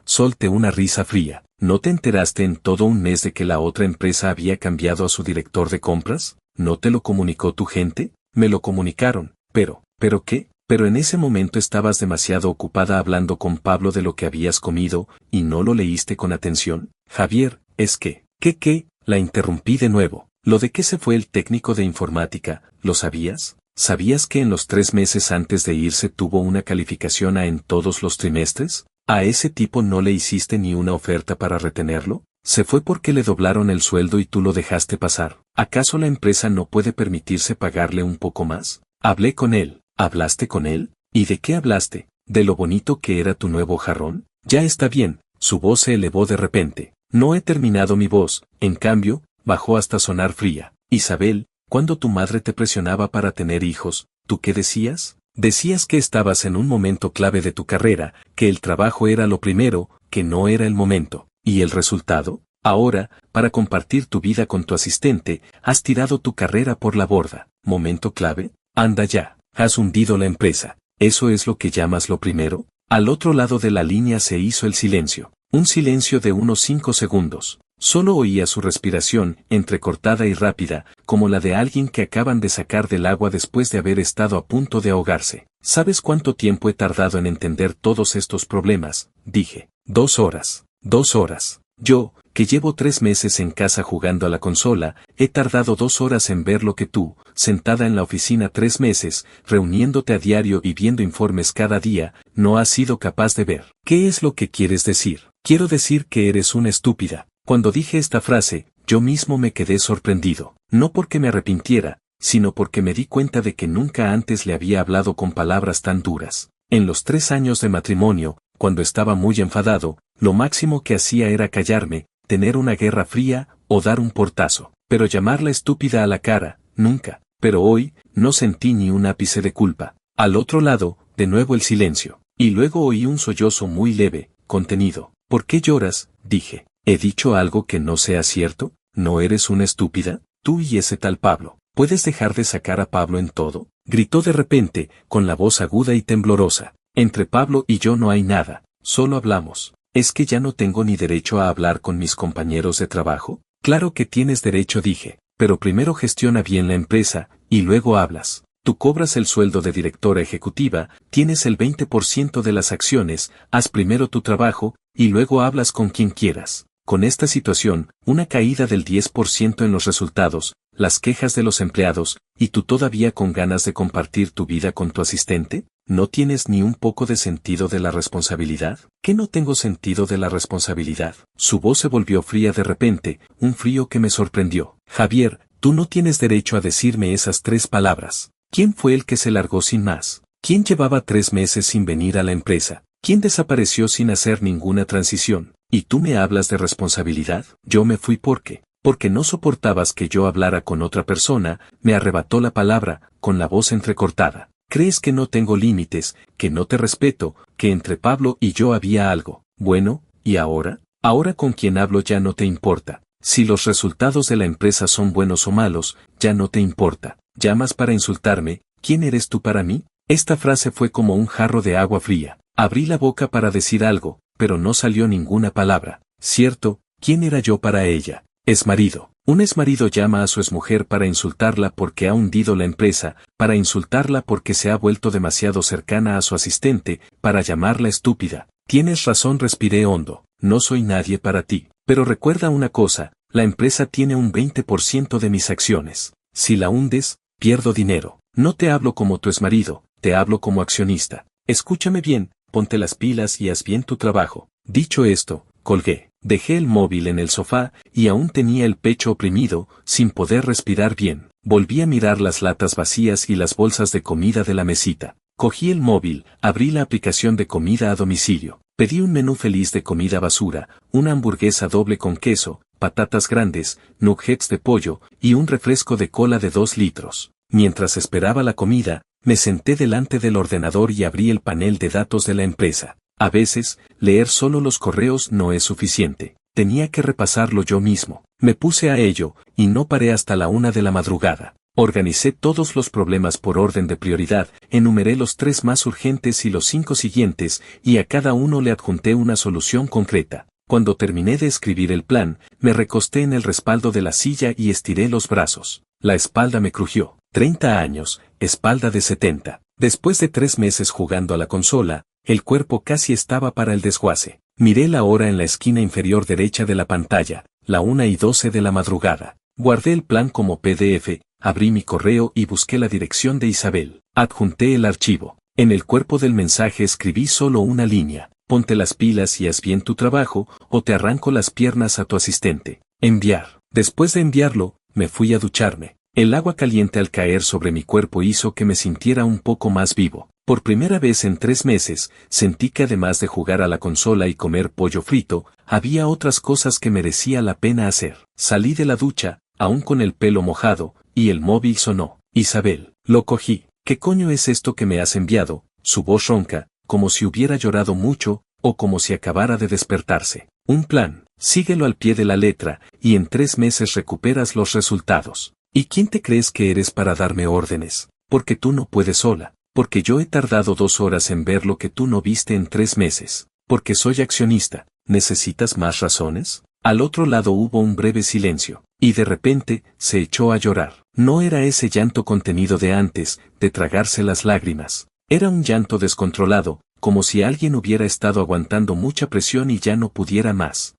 solté una risa fría. ¿No te enteraste en todo un mes de que la otra empresa había cambiado a su director de compras? ¿No te lo comunicó tu gente? Me lo comunicaron, ¿pero qué? Pero en ese momento estabas demasiado ocupada hablando con Pablo de lo que habías comido, y no lo leíste con atención. Javier, es que, ¿qué? La interrumpí de nuevo. ¿Lo de qué se fue el técnico de informática, lo sabías? ¿Sabías que en los 3 meses antes de irse tuvo una calificación A en todos los trimestres? ¿A ese tipo no le hiciste ni una oferta para retenerlo? ¿Se fue porque le doblaron el sueldo y tú lo dejaste pasar? ¿Acaso la empresa no puede permitirse pagarle un poco más? Hablé con él. ¿Hablaste con él? ¿Y de qué hablaste? ¿De lo bonito que era tu nuevo jarrón? Ya está bien. Su voz se elevó de repente. No he terminado mi voz, en cambio, bajó hasta sonar fría. Isabel, cuando tu madre te presionaba para tener hijos, ¿tú qué decías? Decías que estabas en un momento clave de tu carrera, que el trabajo era lo primero, que no era el momento. ¿Y el resultado? Ahora, para compartir tu vida con tu asistente, has tirado tu carrera por la borda. ¿Momento clave? Anda ya, has hundido la empresa. ¿Eso es lo que llamas lo primero? Al otro lado de la línea se hizo el silencio. Un silencio de unos 5 segundos. Solo oía su respiración, entrecortada y rápida, como la de alguien que acaban de sacar del agua después de haber estado a punto de ahogarse. ¿Sabes cuánto tiempo he tardado en entender todos estos problemas? Dije. 2 horas. 2 horas. Yo, que llevo 3 meses en casa jugando a la consola, he tardado 2 horas en ver lo que tú, sentada en la oficina 3 meses, reuniéndote a diario y viendo informes cada día, no has sido capaz de ver. ¿Qué es lo que quieres decir? Quiero decir que eres una estúpida. Cuando dije esta frase, yo mismo me quedé sorprendido. No porque me arrepintiera, sino porque me di cuenta de que nunca antes le había hablado con palabras tan duras. En los 3 años de matrimonio, cuando estaba muy enfadado, lo máximo que hacía era callarme, tener una guerra fría, o dar un portazo. Pero llamarla estúpida a la cara, nunca. Pero hoy, no sentí ni un ápice de culpa. Al otro lado, de nuevo el silencio. Y luego oí un sollozo muy leve, contenido. ¿Por qué lloras?, dije. ¿He dicho algo que no sea cierto? ¿No eres una estúpida? Tú y ese tal Pablo. ¿Puedes dejar de sacar a Pablo en todo? Gritó de repente, con la voz aguda y temblorosa. Entre Pablo y yo no hay nada, solo hablamos. ¿Es que ya no tengo ni derecho a hablar con mis compañeros de trabajo? Claro que tienes derecho, dije, pero primero gestiona bien la empresa, y luego hablas. Tú cobras el sueldo de directora ejecutiva, tienes el 20% de las acciones, haz primero tu trabajo, y luego hablas con quien quieras. Con esta situación, una caída del 10% en los resultados, las quejas de los empleados, y tú todavía con ganas de compartir tu vida con tu asistente, ¿no tienes ni un poco de sentido de la responsabilidad? ¿Qué no tengo sentido de la responsabilidad? Su voz se volvió fría de repente, un frío que me sorprendió. Javier, tú no tienes derecho a decirme esas 3 palabras. ¿Quién fue el que se largó sin más? ¿Quién llevaba 3 meses sin venir a la empresa? ¿Quién desapareció sin hacer ninguna transición? ¿Y tú me hablas de responsabilidad? Yo me fui porque no soportabas que yo hablara con otra persona, me arrebató la palabra, con la voz entrecortada. ¿Crees que no tengo límites, que no te respeto, que entre Pablo y yo había algo? Bueno, ¿y ahora? Ahora con quien hablo ya no te importa. Si los resultados de la empresa son buenos o malos, ya no te importa. ¿Llamas para insultarme? ¿Quién eres tú para mí? Esta frase fue como un jarro de agua fría. Abrí la boca para decir algo, pero no salió ninguna palabra. Cierto, ¿quién era yo para ella? Exmarido. Un exmarido llama a su exmujer para insultarla porque ha hundido la empresa, para insultarla porque se ha vuelto demasiado cercana a su asistente, para llamarla estúpida. Tienes razón, respiré hondo. No soy nadie para ti. Pero recuerda una cosa, la empresa tiene un 20% de mis acciones. Si la hundes, pierdo dinero. No te hablo como tu exmarido, te hablo como accionista. Escúchame bien, ponte las pilas y haz bien tu trabajo. Dicho esto, colgué. Dejé el móvil en el sofá, y aún tenía el pecho oprimido, sin poder respirar bien. Volví a mirar las latas vacías y las bolsas de comida de la mesita. Cogí el móvil, abrí la aplicación de comida a domicilio. Pedí un menú feliz de comida basura, una hamburguesa doble con queso, patatas grandes, nuggets de pollo, y un refresco de cola de 2 litros. Mientras esperaba la comida, me senté delante del ordenador y abrí el panel de datos de la empresa. A veces, leer solo los correos no es suficiente. Tenía que repasarlo yo mismo. Me puse a ello, y no paré hasta la 1 de la madrugada. Organicé todos los problemas por orden de prioridad, enumeré los 3 más urgentes y los 5 siguientes, y a cada uno le adjunté una solución concreta. Cuando terminé de escribir el plan, me recosté en el respaldo de la silla y estiré los brazos. La espalda me crujió. 30 años, espalda de 70. Después de 3 meses jugando a la consola, el cuerpo casi estaba para el desguace. Miré la hora en la esquina inferior derecha de la pantalla, la 1:12 de la madrugada. Guardé el plan como PDF, abrí mi correo y busqué la dirección de Isabel. Adjunté el archivo. En el cuerpo del mensaje escribí solo una línea. Ponte las pilas y haz bien tu trabajo, o te arranco las piernas a tu asistente. Enviar. Después de enviarlo, me fui a ducharme. El agua caliente al caer sobre mi cuerpo hizo que me sintiera un poco más vivo. Por primera vez en 3 meses, sentí que además de jugar a la consola y comer pollo frito, había otras cosas que merecía la pena hacer. Salí de la ducha, aún con el pelo mojado, y el móvil sonó. Isabel. Lo cogí. ¿Qué coño es esto que me has enviado? Su voz ronca, como si hubiera llorado mucho, o como si acabara de despertarse. Un plan. Síguelo al pie de la letra, y en 3 meses recuperas los resultados. ¿Y quién te crees que eres para darme órdenes? Porque tú no puedes sola. Porque yo he tardado 2 horas en ver lo que tú no viste en 3 meses. Porque soy accionista. ¿Necesitas más razones? Al otro lado hubo un breve silencio, y de repente, se echó a llorar. No era ese llanto contenido de antes, de tragarse las lágrimas. Era un llanto descontrolado, como si alguien hubiera estado aguantando mucha presión y ya no pudiera más.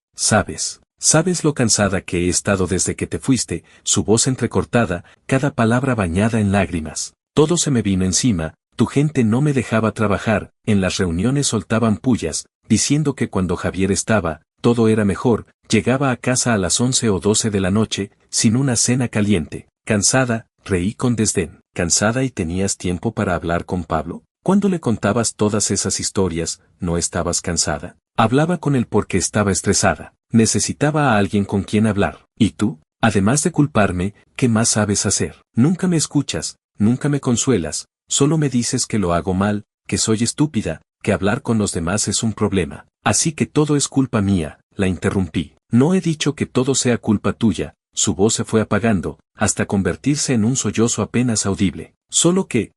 ¿Sabes lo cansada que he estado desde que te fuiste? Su voz entrecortada, cada palabra bañada en lágrimas. Todo se me vino encima. Tu gente no me dejaba trabajar, en las reuniones soltaban pullas, diciendo que cuando Javier estaba, todo era mejor, llegaba a casa a las 11 o 12 de la noche, sin una cena caliente. Cansada, reí con desdén. ¿Cansada y tenías tiempo para hablar con Pablo? Cuando le contabas todas esas historias, ¿no estabas cansada? Hablaba con él porque estaba estresada. Necesitaba a alguien con quien hablar. ¿Y tú? Además de culparme, ¿qué más sabes hacer? Nunca me escuchas, nunca me consuelas, solo me dices que lo hago mal, que soy estúpida, que hablar con los demás es un problema. Así que todo es culpa mía, la interrumpí. No he dicho que todo sea culpa tuya. Su voz se fue apagando, hasta convertirse en un sollozo apenas audible. Solo que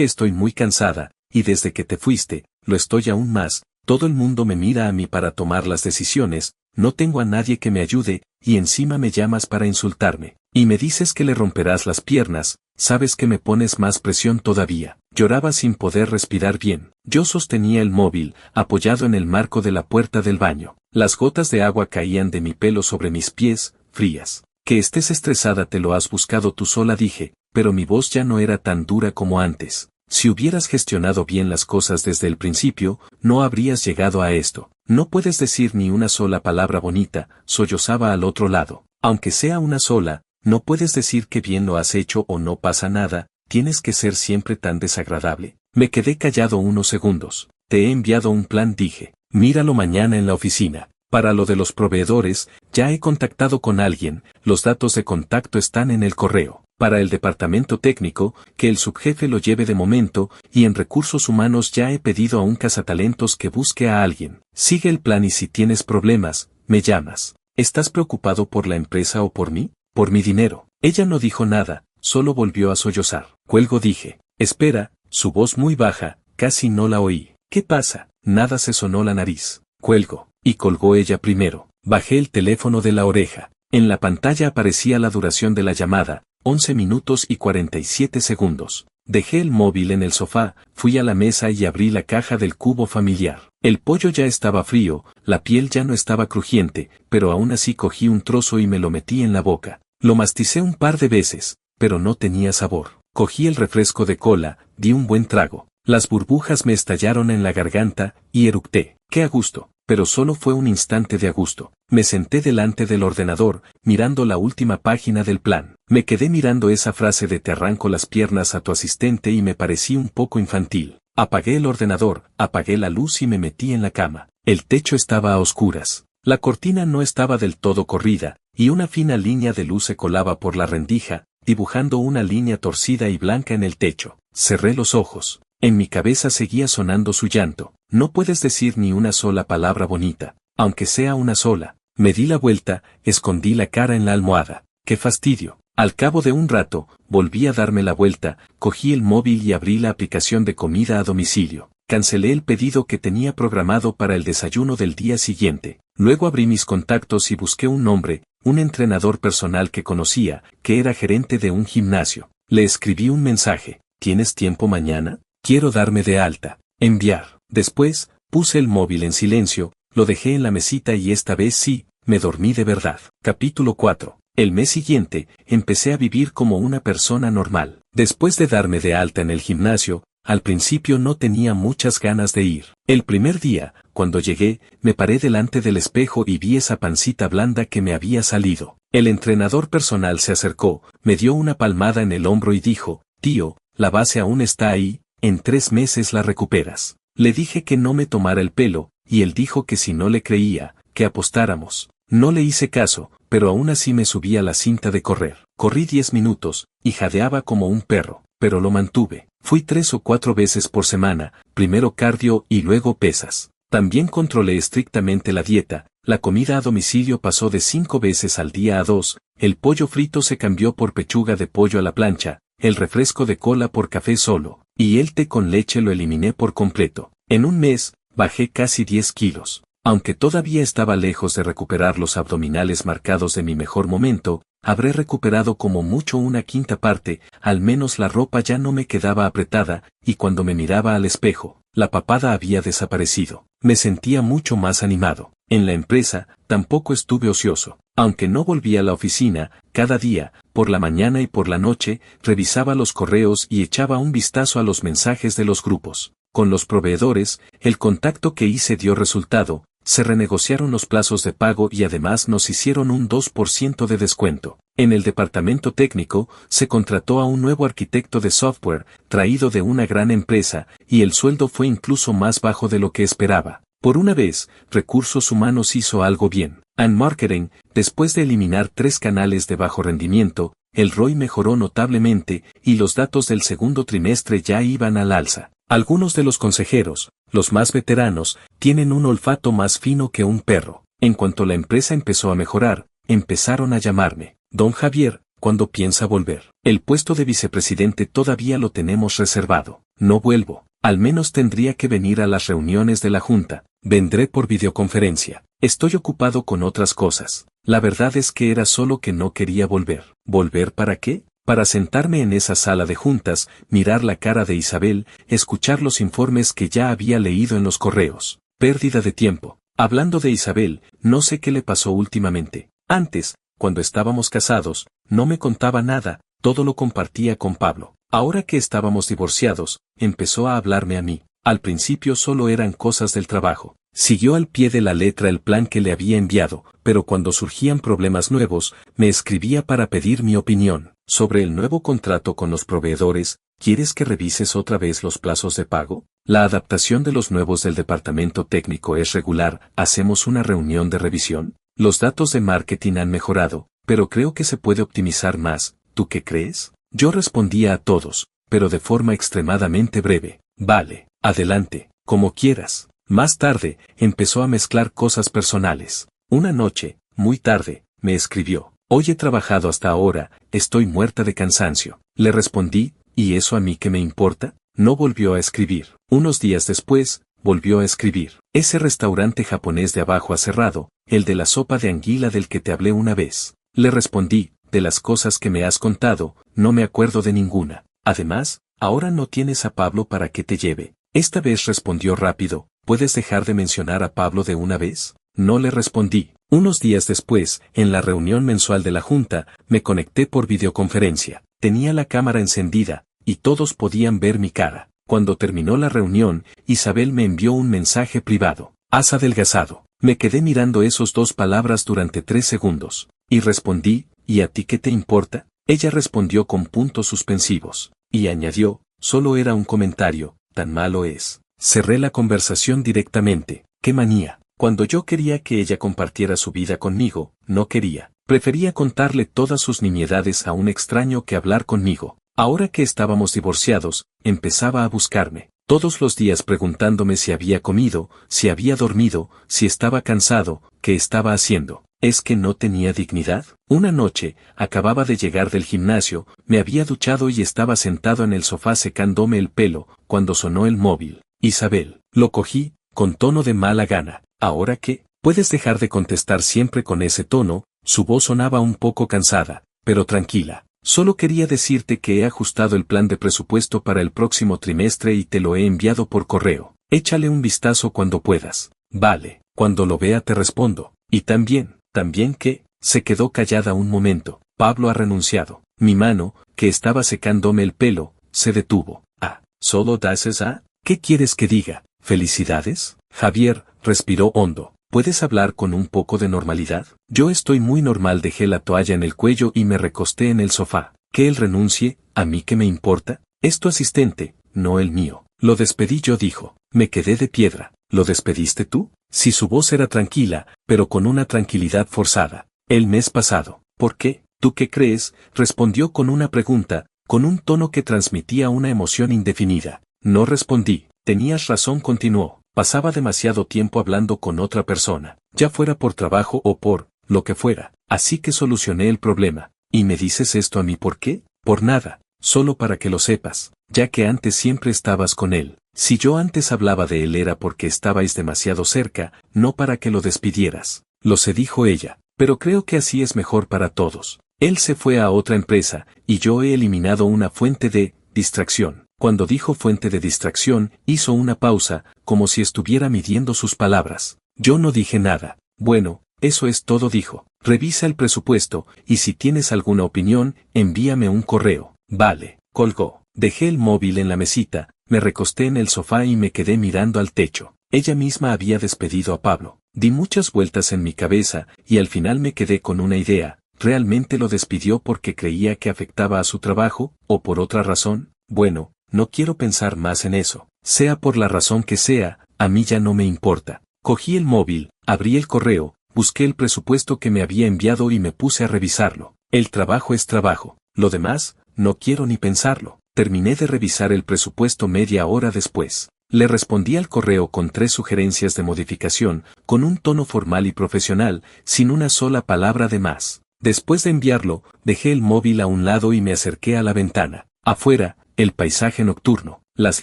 estoy muy cansada, y desde que te fuiste, lo estoy aún más. Todo el mundo me mira a mí para tomar las decisiones, no tengo a nadie que me ayude, y encima me llamas para insultarme. Y me dices que le romperás las piernas, sabes que me pones más presión todavía. Lloraba sin poder respirar bien. Yo sostenía el móvil, apoyado en el marco de la puerta del baño. Las gotas de agua caían de mi pelo sobre mis pies, frías. Que estés estresada te lo has buscado tú sola, dije, pero mi voz ya no era tan dura como antes. Si hubieras gestionado bien las cosas desde el principio, no habrías llegado a esto. No puedes decir ni una sola palabra bonita, sollozaba al otro lado. Aunque sea una sola, no puedes decir que bien lo has hecho o no pasa nada, tienes que ser siempre tan desagradable. Me quedé callado unos segundos. Te he enviado un plan, dije. Míralo mañana en la oficina. Para lo de los proveedores, ya he contactado con alguien, los datos de contacto están en el correo. Para el departamento técnico, que el subjefe lo lleve de momento, y en recursos humanos ya he pedido a un cazatalentos que busque a alguien. Sigue el plan y si tienes problemas, me llamas. ¿Estás preocupado por la empresa o por mí? Por mi dinero. Ella no dijo nada, solo volvió a sollozar. Cuelgo, dije. Espera, su voz muy baja, casi no la oí. ¿Qué pasa? Nada, se sonó la nariz. Cuelgo. Y colgó ella primero. Bajé el teléfono de la oreja. En la pantalla aparecía la duración de la llamada, 11 minutos y 47 segundos. Dejé el móvil en el sofá, fui a la mesa y abrí la caja del cubo familiar. El pollo ya estaba frío, la piel ya no estaba crujiente, pero aún así cogí un trozo y me lo metí en la boca. Lo masticé un par de veces, pero no tenía sabor. Cogí el refresco de cola, di un buen trago. Las burbujas me estallaron en la garganta, y eructé. ¡Qué a gusto! Pero solo fue un instante de a gusto. Me senté delante del ordenador, mirando la última página del plan. Me quedé mirando esa frase de te arranco las piernas a tu asistente y me parecí un poco infantil. Apagué el ordenador, apagué la luz y me metí en la cama. El techo estaba a oscuras. La cortina no estaba del todo corrida, y una fina línea de luz se colaba por la rendija, dibujando una línea torcida y blanca en el techo. Cerré los ojos. En mi cabeza seguía sonando su llanto. No puedes decir ni una sola palabra bonita, aunque sea una sola. Me di la vuelta, escondí la cara en la almohada. ¡Qué fastidio! Al cabo de un rato, volví a darme la vuelta, cogí el móvil y abrí la aplicación de comida a domicilio. Cancelé el pedido que tenía programado para el desayuno del día siguiente. Luego abrí mis contactos y busqué un nombre, un entrenador personal que conocía, que era gerente de un gimnasio. Le escribí un mensaje. ¿Tienes tiempo mañana? Quiero darme de alta. Enviar. Después, puse el móvil en silencio, lo dejé en la mesita y esta vez sí, me dormí de verdad. Capítulo 4. El mes siguiente, empecé a vivir como una persona normal. Después de darme de alta en el gimnasio, al principio no tenía muchas ganas de ir. El primer día, cuando llegué, me paré delante del espejo y vi esa pancita blanda que me había salido. El entrenador personal se acercó, me dio una palmada en el hombro y dijo, tío, la base aún está ahí, en 3 meses la recuperas. Le dije que no me tomara el pelo, y él dijo que si no le creía, que apostáramos. No le hice caso, pero aún así me subí a la cinta de correr. Corrí 10 minutos, y jadeaba como un perro, pero lo mantuve. Fui 3 o 4 veces por semana, primero cardio y luego pesas. También controlé estrictamente la dieta, la comida a domicilio pasó de 5 veces al día a 2, el pollo frito se cambió por pechuga de pollo a la plancha, el refresco de cola por café solo, y el té con leche lo eliminé por completo. En un mes, bajé casi 10 kilos. Aunque todavía estaba lejos de recuperar los abdominales marcados de mi mejor momento, habré recuperado como mucho una quinta parte, al menos la ropa ya no me quedaba apretada, y cuando me miraba al espejo, la papada había desaparecido. Me sentía mucho más animado. En la empresa, tampoco estuve ocioso. Aunque no volví a la oficina, cada día, por la mañana y por la noche, revisaba los correos y echaba un vistazo a los mensajes de los grupos. Con los proveedores, el contacto que hice dio resultado, Se renegociaron los plazos de pago y además nos hicieron un 2% de descuento. En el departamento técnico, se contrató a un nuevo arquitecto de software, traído de una gran empresa, y el sueldo fue incluso más bajo de lo que esperaba. Por una vez, Recursos Humanos hizo algo bien. En marketing, después de eliminar 3 canales de bajo rendimiento, el ROI mejoró notablemente y los datos del segundo trimestre ya iban al alza. Algunos de los consejeros, los más veteranos, tienen un olfato más fino que un perro. En cuanto la empresa empezó a mejorar, empezaron a llamarme Don Javier, ¿cuándo piensa volver? El puesto de vicepresidente todavía lo tenemos reservado. No vuelvo. Al menos tendría que venir a las reuniones de la junta. Vendré por videoconferencia. Estoy ocupado con otras cosas. La verdad es que era solo que no quería volver. ¿Volver para qué? Para sentarme en esa sala de juntas, mirar la cara de Isabel, escuchar los informes que ya había leído en los correos. Pérdida de tiempo. Hablando de Isabel, no sé qué le pasó últimamente. Antes, cuando estábamos casados, no me contaba nada, todo lo compartía con Pablo. Ahora que estábamos divorciados, empezó a hablarme a mí. Al principio solo eran cosas del trabajo. Siguió al pie de la letra el plan que le había enviado, pero cuando surgían problemas nuevos, me escribía para pedir mi opinión. Sobre el nuevo contrato con los proveedores, ¿quieres que revises otra vez los plazos de pago? La adaptación de los nuevos del departamento técnico es regular, ¿hacemos una reunión de revisión? Los datos de marketing han mejorado, pero creo que se puede optimizar más, ¿tú qué crees? Yo respondía a todos, pero de forma extremadamente breve. Vale, adelante, como quieras. Más tarde, empezó a mezclar cosas personales. Una noche, muy tarde, me escribió. Hoy he trabajado hasta ahora, estoy muerta de cansancio. Le respondí, ¿y eso a mí qué me importa? No volvió a escribir. Unos días después, volvió a escribir. Ese restaurante japonés de abajo ha cerrado, el de la sopa de anguila del que te hablé una vez. Le respondí, de las cosas que me has contado, no me acuerdo de ninguna. Además, ahora no tienes a Pablo para que te lleve. Esta vez respondió rápido, ¿puedes dejar de mencionar a Pablo de una vez? No le respondí. Unos días después, en la reunión mensual de la junta, me conecté por videoconferencia. Tenía la cámara encendida, y todos podían ver mi cara. Cuando terminó la reunión, Isabel me envió un mensaje privado. Has adelgazado. Me quedé mirando esos 2 palabras durante 3 segundos. Y respondí, ¿y a ti qué te importa? Ella respondió con puntos suspensivos. Y añadió, solo era un comentario, tan malo es. Cerré la conversación directamente. ¡Qué manía! Cuando yo quería que ella compartiera su vida conmigo, no quería. Prefería contarle todas sus nimiedades a un extraño que hablar conmigo. Ahora que estábamos divorciados, empezaba a buscarme. Todos los días preguntándome si había comido, si había dormido, si estaba cansado, qué estaba haciendo. ¿Es que no tenía dignidad? Una noche, acababa de llegar del gimnasio, me había duchado y estaba sentado en el sofá secándome el pelo, cuando sonó el móvil. Isabel. Lo cogí, con tono de mala gana. ¿Ahora qué? ¿Puedes dejar de contestar siempre con ese tono? Su voz sonaba un poco cansada, pero tranquila. Solo quería decirte que he ajustado el plan de presupuesto para el próximo trimestre y te lo he enviado por correo. Échale un vistazo cuando puedas. Vale, cuando lo vea te respondo. Y también que, se quedó callada un momento. Pablo ha renunciado. Mi mano, que estaba secándome el pelo, se detuvo. Ah, ¿solo das esa? ¿Qué quieres que diga? ¿Felicidades? Javier, respiró hondo. ¿Puedes hablar con un poco de normalidad? Yo estoy muy normal. Dejé la toalla en el cuello y me recosté en el sofá. Que él renuncie, ¿a mí qué me importa? Es tu asistente, no el mío. Lo despedí yo, dijo. Me quedé de piedra. ¿Lo despediste tú? Si su voz era tranquila, pero con una tranquilidad forzada. El mes pasado. ¿Por qué? ¿Tú qué crees? Respondió con una pregunta, con un tono que transmitía una emoción indefinida. No respondí. Tenías razón, continuó. Pasaba demasiado tiempo hablando con otra persona, ya fuera por trabajo o por lo que fuera, así que solucioné el problema. ¿Y me dices esto a mí por qué? Por nada, solo para que lo sepas, ya que antes siempre estabas con él. Si yo antes hablaba de él era porque estabais demasiado cerca, no para que lo despidieras. Lo sé, dijo ella, pero creo que así es mejor para todos. Él se fue a otra empresa, y yo he eliminado una fuente de distracción. Cuando dijo fuente de distracción, hizo una pausa, como si estuviera midiendo sus palabras. Yo no dije nada. Bueno, eso es todo, dijo. Revisa el presupuesto, y si tienes alguna opinión, envíame un correo. Vale, colgó. Dejé el móvil en la mesita, me recosté en el sofá y me quedé mirando al techo. Ella misma había despedido a Pablo. Di muchas vueltas en mi cabeza, y al final me quedé con una idea. ¿Realmente lo despidió porque creía que afectaba a su trabajo, o por otra razón? Bueno, no quiero pensar más en eso. Sea por la razón que sea, a mí ya no me importa. Cogí el móvil, abrí el correo, busqué el presupuesto que me había enviado y me puse a revisarlo. El trabajo es trabajo. Lo demás, no quiero ni pensarlo. Terminé de revisar el presupuesto media hora después. Le respondí al correo con 3 sugerencias de modificación, con un tono formal y profesional, sin una sola palabra de más. Después de enviarlo, dejé el móvil a un lado y me acerqué a la ventana. Afuera, el paisaje nocturno, las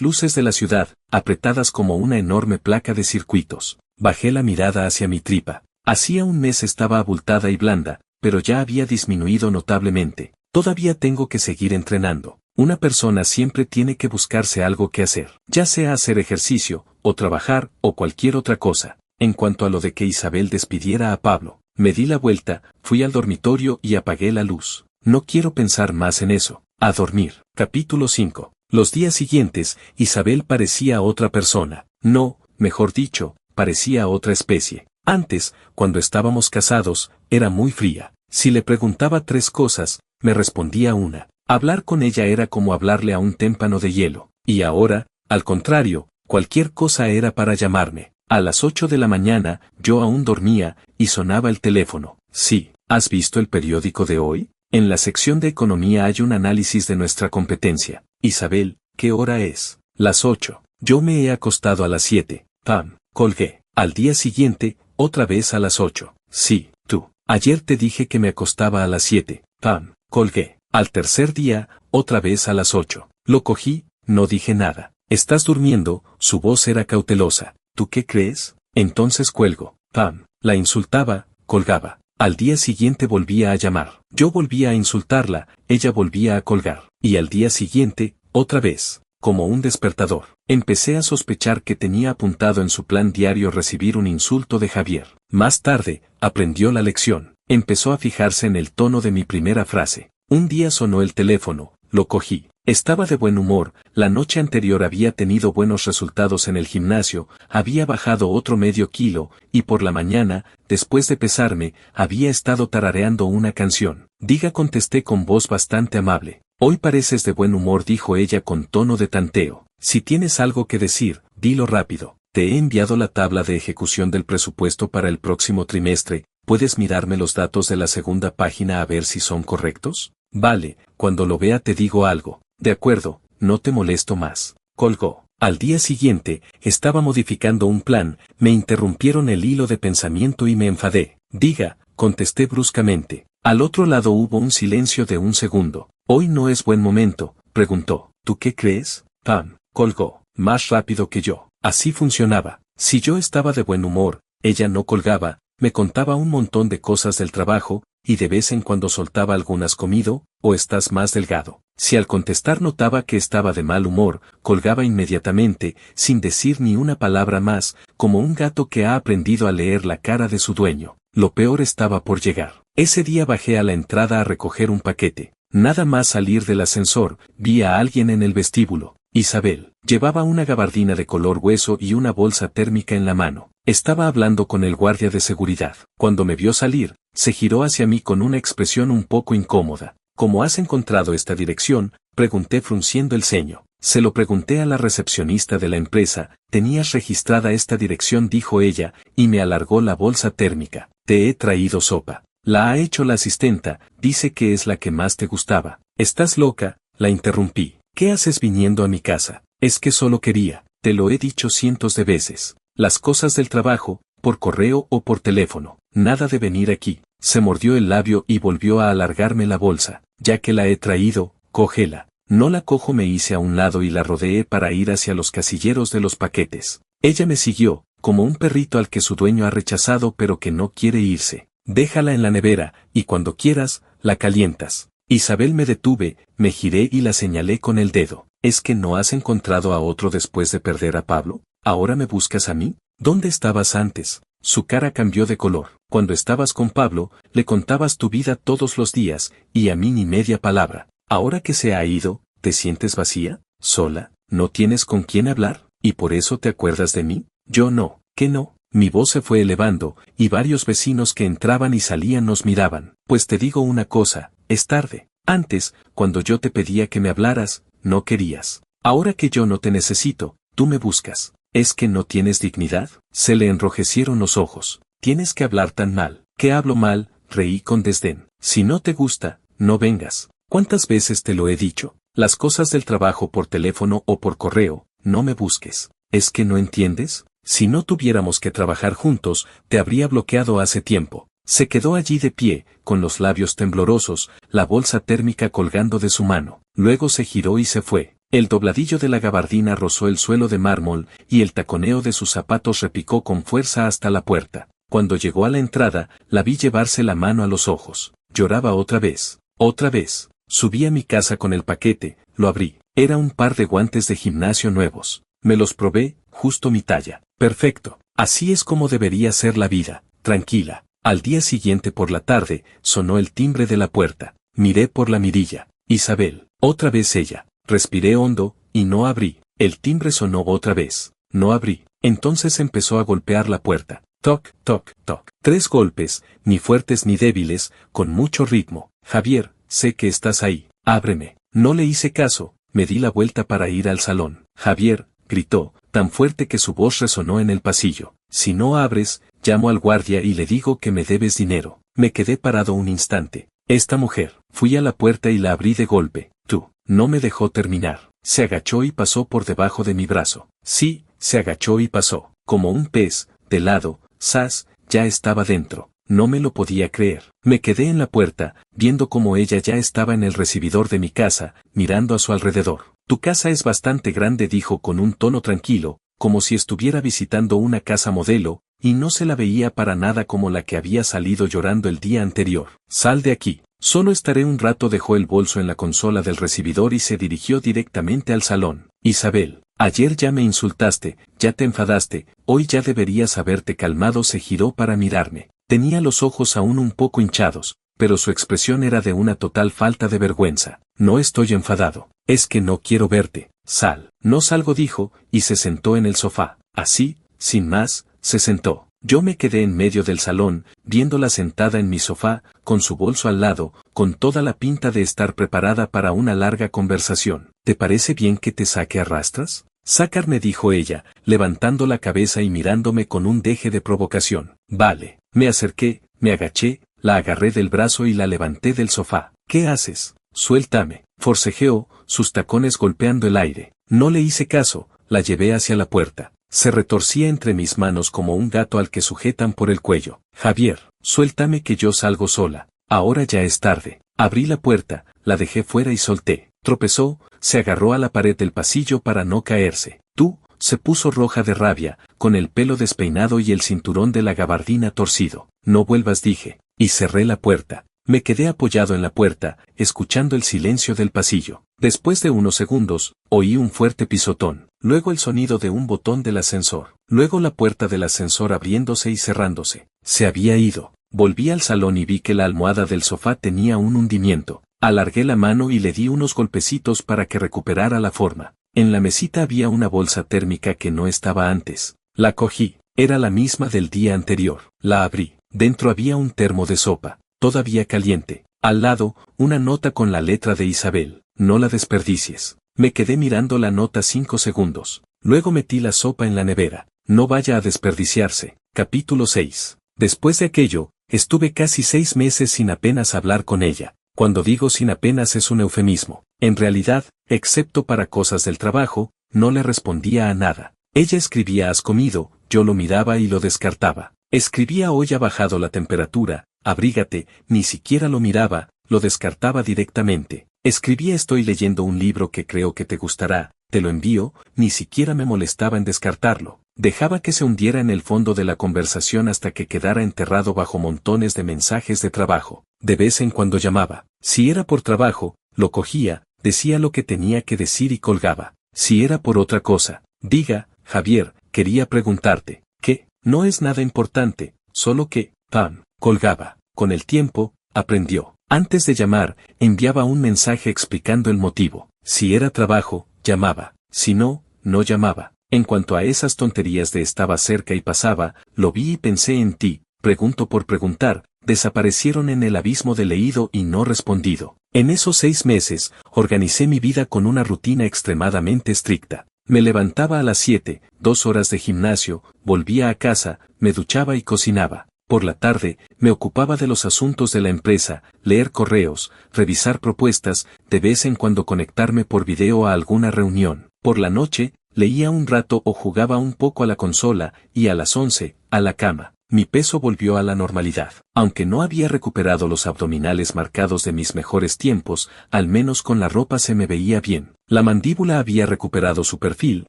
luces de la ciudad, apretadas como una enorme placa de circuitos. Bajé la mirada hacia mi tripa. Hacía un mes estaba abultada y blanda, pero ya había disminuido notablemente. Todavía tengo que seguir entrenando. Una persona siempre tiene que buscarse algo que hacer, ya sea hacer ejercicio, o trabajar, o cualquier otra cosa. En cuanto a lo de que Isabel despidiera a Pablo, me di la vuelta, fui al dormitorio y apagué la luz. No quiero pensar más en eso. A dormir. Capítulo 5. Los días siguientes, Isabel parecía otra persona. No, mejor dicho, parecía otra especie. Antes, cuando estábamos casados, era muy fría. Si le preguntaba 3 cosas, me respondía una. Hablar con ella era como hablarle a un témpano de hielo. Y ahora, al contrario, cualquier cosa era para llamarme. A las 8 de la mañana, yo aún dormía, y sonaba el teléfono. Sí, ¿has visto el periódico de hoy? En la sección de economía hay un análisis de nuestra competencia. Isabel, ¿qué hora es? Las 8. Yo me he acostado a las 7. Pam, colgué. Al día siguiente, otra vez a las 8. Sí, tú. Ayer te dije que me acostaba a las 7. Pam, colgué. Al tercer día, otra vez a las 8. Lo cogí, no dije nada. ¿Estás durmiendo? Su voz era cautelosa. ¿Tú qué crees? Entonces cuelgo. Pam. La insultaba, colgaba. Al día siguiente volvía a llamar. Yo volvía a insultarla, ella volvía a colgar. Y al día siguiente, otra vez, como un despertador. Empecé a sospechar que tenía apuntado en su plan diario recibir un insulto de Javier. Más tarde, aprendió la lección. Empezó a fijarse en el tono de mi primera frase. Un día sonó el teléfono, lo cogí. Estaba de buen humor, la noche anterior había tenido buenos resultados en el gimnasio, había bajado otro medio kilo, y por la mañana, después de pesarme, había estado tarareando una canción. Diga, contesté con voz bastante amable. Hoy pareces de buen humor, dijo ella con tono de tanteo. Si tienes algo que decir, dilo rápido. Te he enviado la tabla de ejecución del presupuesto para el próximo trimestre, ¿puedes mirarme los datos de la segunda página a ver si son correctos? Vale, cuando lo vea te digo algo. De acuerdo, no te molesto más. Colgó. Al día siguiente, estaba modificando un plan, me interrumpieron el hilo de pensamiento y me enfadé. Diga, contesté bruscamente. Al otro lado hubo un silencio de un segundo. ¿Hoy no es buen momento?, preguntó. ¿Tú qué crees? Pam, colgó. Más rápido que yo. Así funcionaba. Si yo estaba de buen humor, ella no colgaba, me contaba un montón de cosas del trabajo, y de vez en cuando soltaba algunas comido, o estás más delgado. Si al contestar notaba que estaba de mal humor, colgaba inmediatamente, sin decir ni una palabra más, como un gato que ha aprendido a leer la cara de su dueño. Lo peor estaba por llegar. Ese día bajé a la entrada a recoger un paquete. Nada más salir del ascensor, vi a alguien en el vestíbulo. Isabel. Llevaba una gabardina de color hueso y una bolsa térmica en la mano. Estaba hablando con el guardia de seguridad. Cuando me vio salir, se giró hacia mí con una expresión un poco incómoda. ¿Cómo has encontrado esta dirección?, pregunté frunciendo el ceño. Se lo pregunté a la recepcionista de la empresa. Tenías registrada esta dirección, dijo ella, y me alargó la bolsa térmica. Te he traído sopa. La ha hecho la asistenta, dice que es la que más te gustaba. ¿Estás loca?, la interrumpí. ¿Qué haces viniendo a mi casa? Es que solo quería, te lo he dicho cientos de veces. Las cosas del trabajo, por correo o por teléfono. Nada de venir aquí. Se mordió el labio y volvió a alargarme la bolsa. Ya que la he traído, cógela. No la cojo, me hice a un lado y la rodeé para ir hacia los casilleros de los paquetes. Ella me siguió, como un perrito al que su dueño ha rechazado pero que no quiere irse. Déjala en la nevera, y cuando quieras, la calientas. Isabel, me detuve, me giré y la señalé con el dedo. ¿Es que no has encontrado a otro después de perder a Pablo? ¿Ahora me buscas a mí? ¿Dónde estabas antes? Su cara cambió de color. Cuando estabas con Pablo, le contabas tu vida todos los días, y a mí ni media palabra. Ahora que se ha ido, ¿te sientes vacía? ¿Sola? ¿No tienes con quién hablar? ¿Y por eso te acuerdas de mí? Yo no. ¿Qué no? Mi voz se fue elevando, y varios vecinos que entraban y salían nos miraban. Pues te digo una cosa, es tarde. Antes, cuando yo te pedía que me hablaras, no querías. Ahora que yo no te necesito, tú me buscas. ¿Es que no tienes dignidad? Se le enrojecieron los ojos. Tienes que hablar tan mal. ¿Qué hablo mal? Reí con desdén. Si no te gusta, no vengas. ¿Cuántas veces te lo he dicho? Las cosas del trabajo por teléfono o por correo, no me busques. ¿Es que no entiendes? Si no tuviéramos que trabajar juntos, te habría bloqueado hace tiempo. Se quedó allí de pie, con los labios temblorosos, la bolsa térmica colgando de su mano. Luego se giró y se fue. El dobladillo de la gabardina rozó el suelo de mármol, y el taconeo de sus zapatos repicó con fuerza hasta la puerta. Cuando llegó a la entrada, la vi llevarse la mano a los ojos. Lloraba otra vez. Otra vez. Subí a mi casa con el paquete, lo abrí. Era un par de guantes de gimnasio nuevos. Me los probé, justo mi talla. Perfecto. Así es como debería ser la vida, tranquila. Al día siguiente por la tarde, sonó el timbre de la puerta. Miré por la mirilla. Isabel. Otra vez ella. Respiré hondo, y no abrí. El timbre sonó otra vez. No abrí. Entonces empezó a golpear la puerta. Toc, toc, toc. 3 golpes, ni fuertes ni débiles, con mucho ritmo. Javier, sé que estás ahí. Ábreme. No le hice caso. Me di la vuelta para ir al salón. Javier, gritó, tan fuerte que su voz resonó en el pasillo. Si no abres, llamo al guardia y le digo que me debes dinero. Me quedé parado un instante. Esta mujer. Fui a la puerta y la abrí de golpe. Tú. No me dejó terminar. Se agachó y pasó por debajo de mi brazo. Sí, se agachó y pasó. Como un pez, de lado, ¡zas!, ya estaba dentro. No me lo podía creer. Me quedé en la puerta, viendo cómo ella ya estaba en el recibidor de mi casa, mirando a su alrededor. Tu casa es bastante grande, dijo con un tono tranquilo, como si estuviera visitando una casa modelo, y no se la veía para nada como la que había salido llorando el día anterior. Sal de aquí. Solo estaré un rato. Dejó el bolso en la consola del recibidor y se dirigió directamente al salón. Isabel, ayer ya me insultaste, ya te enfadaste, hoy ya deberías haberte calmado. Se giró para mirarme. Tenía los ojos aún un poco hinchados, pero su expresión era de una total falta de vergüenza. No estoy enfadado, es que no quiero verte. Sal. No salgo, dijo, y se sentó en el sofá. Así, sin más, se sentó. Yo me quedé en medio del salón, viéndola sentada en mi sofá, con su bolso al lado, con toda la pinta de estar preparada para una larga conversación. ¿Te parece bien que te saque a rastras? Sácarme, dijo ella, levantando la cabeza y mirándome con un deje de provocación. Vale. Me acerqué, me agaché, la agarré del brazo y la levanté del sofá. ¿Qué haces? Suéltame. Forcejeó, sus tacones golpeando el aire. No le hice caso, la llevé hacia la puerta. Se retorcía entre mis manos como un gato al que sujetan por el cuello. Javier, suéltame que yo salgo sola. Ahora ya es tarde. Abrí la puerta, la dejé fuera y solté. Tropezó, se agarró a la pared del pasillo para no caerse. Tú, se puso roja de rabia, con el pelo despeinado y el cinturón de la gabardina torcido. No vuelvas, dije, y cerré la puerta. Me quedé apoyado en la puerta, escuchando el silencio del pasillo. Después de unos segundos, oí un fuerte pisotón, luego el sonido de un botón del ascensor, luego la puerta del ascensor abriéndose y cerrándose. Se había ido. Volví al salón y vi que la almohada del sofá tenía un hundimiento. Alargué la mano y le di unos golpecitos para que recuperara la forma. En la mesita había una bolsa térmica que no estaba antes. La cogí. Era la misma del día anterior. La abrí. Dentro había un termo de sopa, todavía caliente. Al lado, una nota con la letra de Isabel. No la desperdicies. Me quedé mirando la nota 5 segundos. Luego metí la sopa en la nevera. No vaya a desperdiciarse. Capítulo 6. Después de aquello, estuve casi 6 meses sin apenas hablar con ella. Cuando digo sin apenas es un eufemismo. En realidad, excepto para cosas del trabajo, no le respondía a nada. Ella escribía has comido, yo lo miraba y lo descartaba. Escribía hoy ha bajado la temperatura, abrígate, ni siquiera lo miraba, lo descartaba directamente. Escribía estoy leyendo un libro que creo que te gustará, te lo envío, ni siquiera me molestaba en descartarlo. Dejaba que se hundiera en el fondo de la conversación hasta que quedara enterrado bajo montones de mensajes de trabajo. De vez en cuando llamaba. Si era por trabajo, lo cogía, decía lo que tenía que decir y colgaba. Si era por otra cosa, diga, Javier, quería preguntarte, ¿qué? No es nada importante, solo que, ¡pam!, colgaba. Con el tiempo, aprendió. Antes de llamar, enviaba un mensaje explicando el motivo. Si era trabajo, llamaba. Si no, no llamaba. En cuanto a esas tonterías de estaba cerca y pasaba, lo vi y pensé en ti, pregunto por preguntar, desaparecieron en el abismo de leído y no respondido. En esos 6 meses, organicé mi vida con una rutina extremadamente estricta. Me levantaba a las 7, 2 horas de gimnasio, volvía a casa, me duchaba y cocinaba. Por la tarde, me ocupaba de los asuntos de la empresa, leer correos, revisar propuestas, de vez en cuando conectarme por video a alguna reunión. Por la noche, leía un rato o jugaba un poco a la consola, y a las 11, a la cama. Mi peso volvió a la normalidad. Aunque no había recuperado los abdominales marcados de mis mejores tiempos, al menos con la ropa se me veía bien. La mandíbula había recuperado su perfil,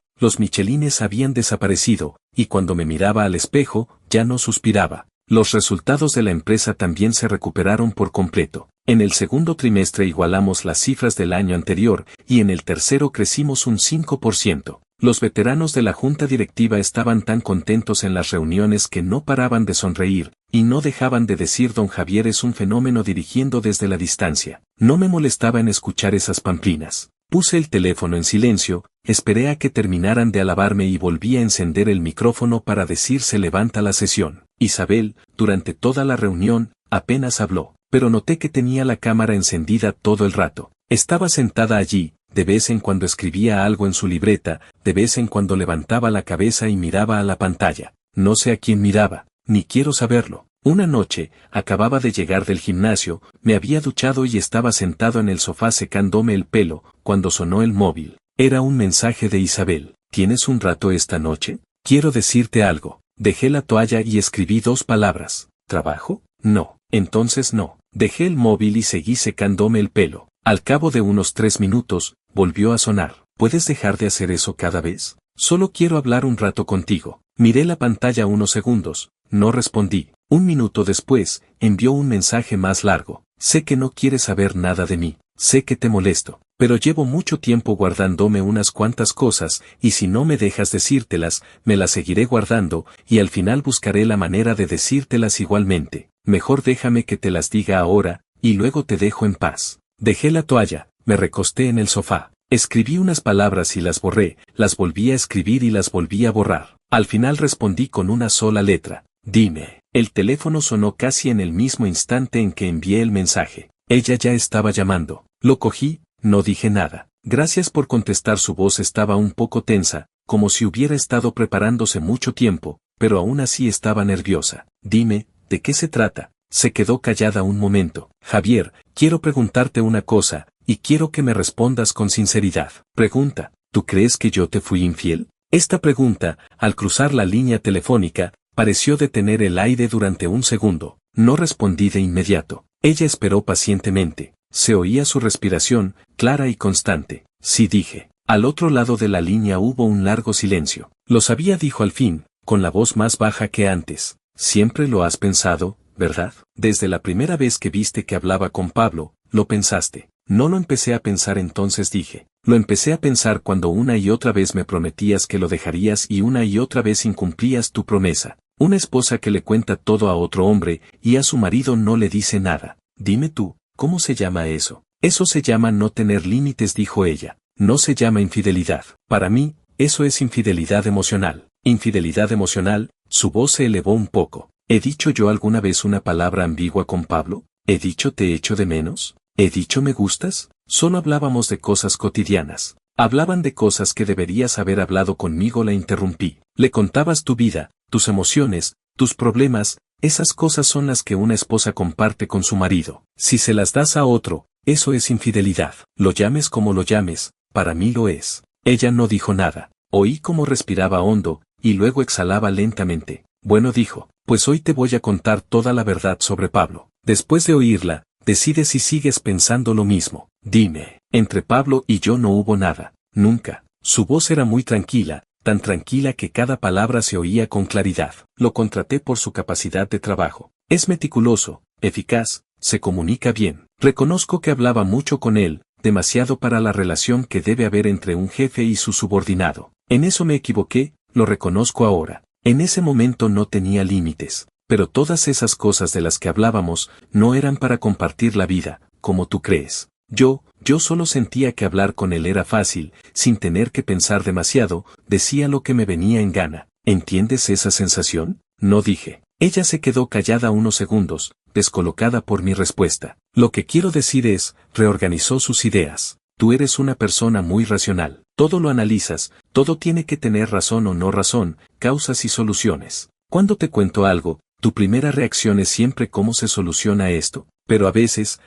los michelines habían desaparecido, y cuando me miraba al espejo, ya no suspiraba. Los resultados de la empresa también se recuperaron por completo. En el segundo trimestre igualamos las cifras del año anterior, y en el tercero crecimos un 5%. Los veteranos de la junta directiva estaban tan contentos en las reuniones que no paraban de sonreír, y no dejaban de decir don Javier es un fenómeno dirigiendo desde la distancia. No me molestaba en escuchar esas pamplinas. Puse el teléfono en silencio, esperé a que terminaran de alabarme y volví a encender el micrófono para decir se levanta la sesión. Isabel, durante toda la reunión, apenas habló, pero noté que tenía la cámara encendida todo el rato. Estaba sentada allí, de vez en cuando escribía algo en su libreta, de vez en cuando levantaba la cabeza y miraba a la pantalla. No sé a quién miraba, ni quiero saberlo. Una noche, acababa de llegar del gimnasio, me había duchado y estaba sentado en el sofá secándome el pelo, cuando sonó el móvil. Era un mensaje de Isabel. ¿Tienes un rato esta noche? Quiero decirte algo. Dejé la toalla y escribí 2 palabras. ¿Trabajo? No. Entonces no. Dejé el móvil y seguí secándome el pelo. Al cabo de unos 3 minutos, volvió a sonar. ¿Puedes dejar de hacer eso cada vez? Solo quiero hablar un rato contigo. Miré la pantalla unos segundos. No respondí. 1 minuto después, envió un mensaje más largo. Sé que no quieres saber nada de mí. Sé que te molesto. Pero llevo mucho tiempo guardándome unas cuantas cosas, y si no me dejas decírtelas, me las seguiré guardando, y al final buscaré la manera de decírtelas igualmente. Mejor déjame que te las diga ahora, y luego te dejo en paz. Dejé la toalla, me recosté en el sofá. Escribí unas palabras y las borré, las volví a escribir y las volví a borrar. Al final respondí con una sola letra. Dime. El teléfono sonó casi en el mismo instante en que envié el mensaje. Ella ya estaba llamando. Lo cogí, no dije nada. Gracias por contestar. Su voz estaba un poco tensa, como si hubiera estado preparándose mucho tiempo, pero aún así estaba nerviosa. Dime, ¿de qué se trata? Se quedó callada un momento. Javier, quiero preguntarte una cosa, y quiero que me respondas con sinceridad. Pregunta, ¿tú crees que yo te fui infiel? Esta pregunta, al cruzar la línea telefónica, pareció detener el aire durante un segundo. No respondí de inmediato. Ella esperó pacientemente. Se oía su respiración, clara y constante. Sí, dije. Al otro lado de la línea hubo un largo silencio. Lo sabía, dijo al fin, con la voz más baja que antes. Siempre lo has pensado, ¿verdad? Desde la primera vez que viste que hablaba con Pablo, lo pensaste. No lo empecé a pensar entonces, dije. Lo empecé a pensar cuando una y otra vez me prometías que lo dejarías y una y otra vez incumplías tu promesa. Una esposa que le cuenta todo a otro hombre y a su marido no le dice nada. Dime tú, ¿cómo se llama eso? Eso se llama no tener límites, dijo ella. No se llama infidelidad. Para mí, eso es infidelidad emocional. Infidelidad emocional, su voz se elevó un poco. ¿He dicho yo alguna vez una palabra ambigua con Pablo? ¿He dicho te echo de menos? ¿He dicho me gustas? Solo hablábamos de cosas cotidianas. Hablaban de cosas que deberías haber hablado conmigo, la interrumpí. Le contabas tu vida, tus emociones, tus problemas, esas cosas son las que una esposa comparte con su marido. Si se las das a otro, eso es infidelidad. Lo llames como lo llames, para mí lo es. Ella no dijo nada. Oí cómo respiraba hondo, y luego exhalaba lentamente. Bueno, dijo, pues hoy te voy a contar toda la verdad sobre Pablo. Después de oírla, decide si sigues pensando lo mismo. Dime, entre Pablo y yo no hubo nada. Nunca. Su voz era muy tranquila, tan tranquila que cada palabra se oía con claridad. Lo contraté por su capacidad de trabajo. Es meticuloso, eficaz, se comunica bien. Reconozco que hablaba mucho con él, demasiado para la relación que debe haber entre un jefe y su subordinado. En eso me equivoqué, lo reconozco ahora. En ese momento no tenía límites, pero todas esas cosas de las que hablábamos no eran para compartir la vida, como tú crees. Yo, Yo solo sentía que hablar con él era fácil, sin tener que pensar demasiado, decía lo que me venía en gana. ¿Entiendes esa sensación? No dije. Ella se quedó callada unos segundos, descolocada por mi respuesta. Lo que quiero decir es, reorganizó sus ideas. Tú eres una persona muy racional. Todo lo analizas, todo tiene que tener razón o no razón, causas y soluciones. Cuando te cuento algo, tu primera reacción es siempre cómo se soluciona esto. Pero a veces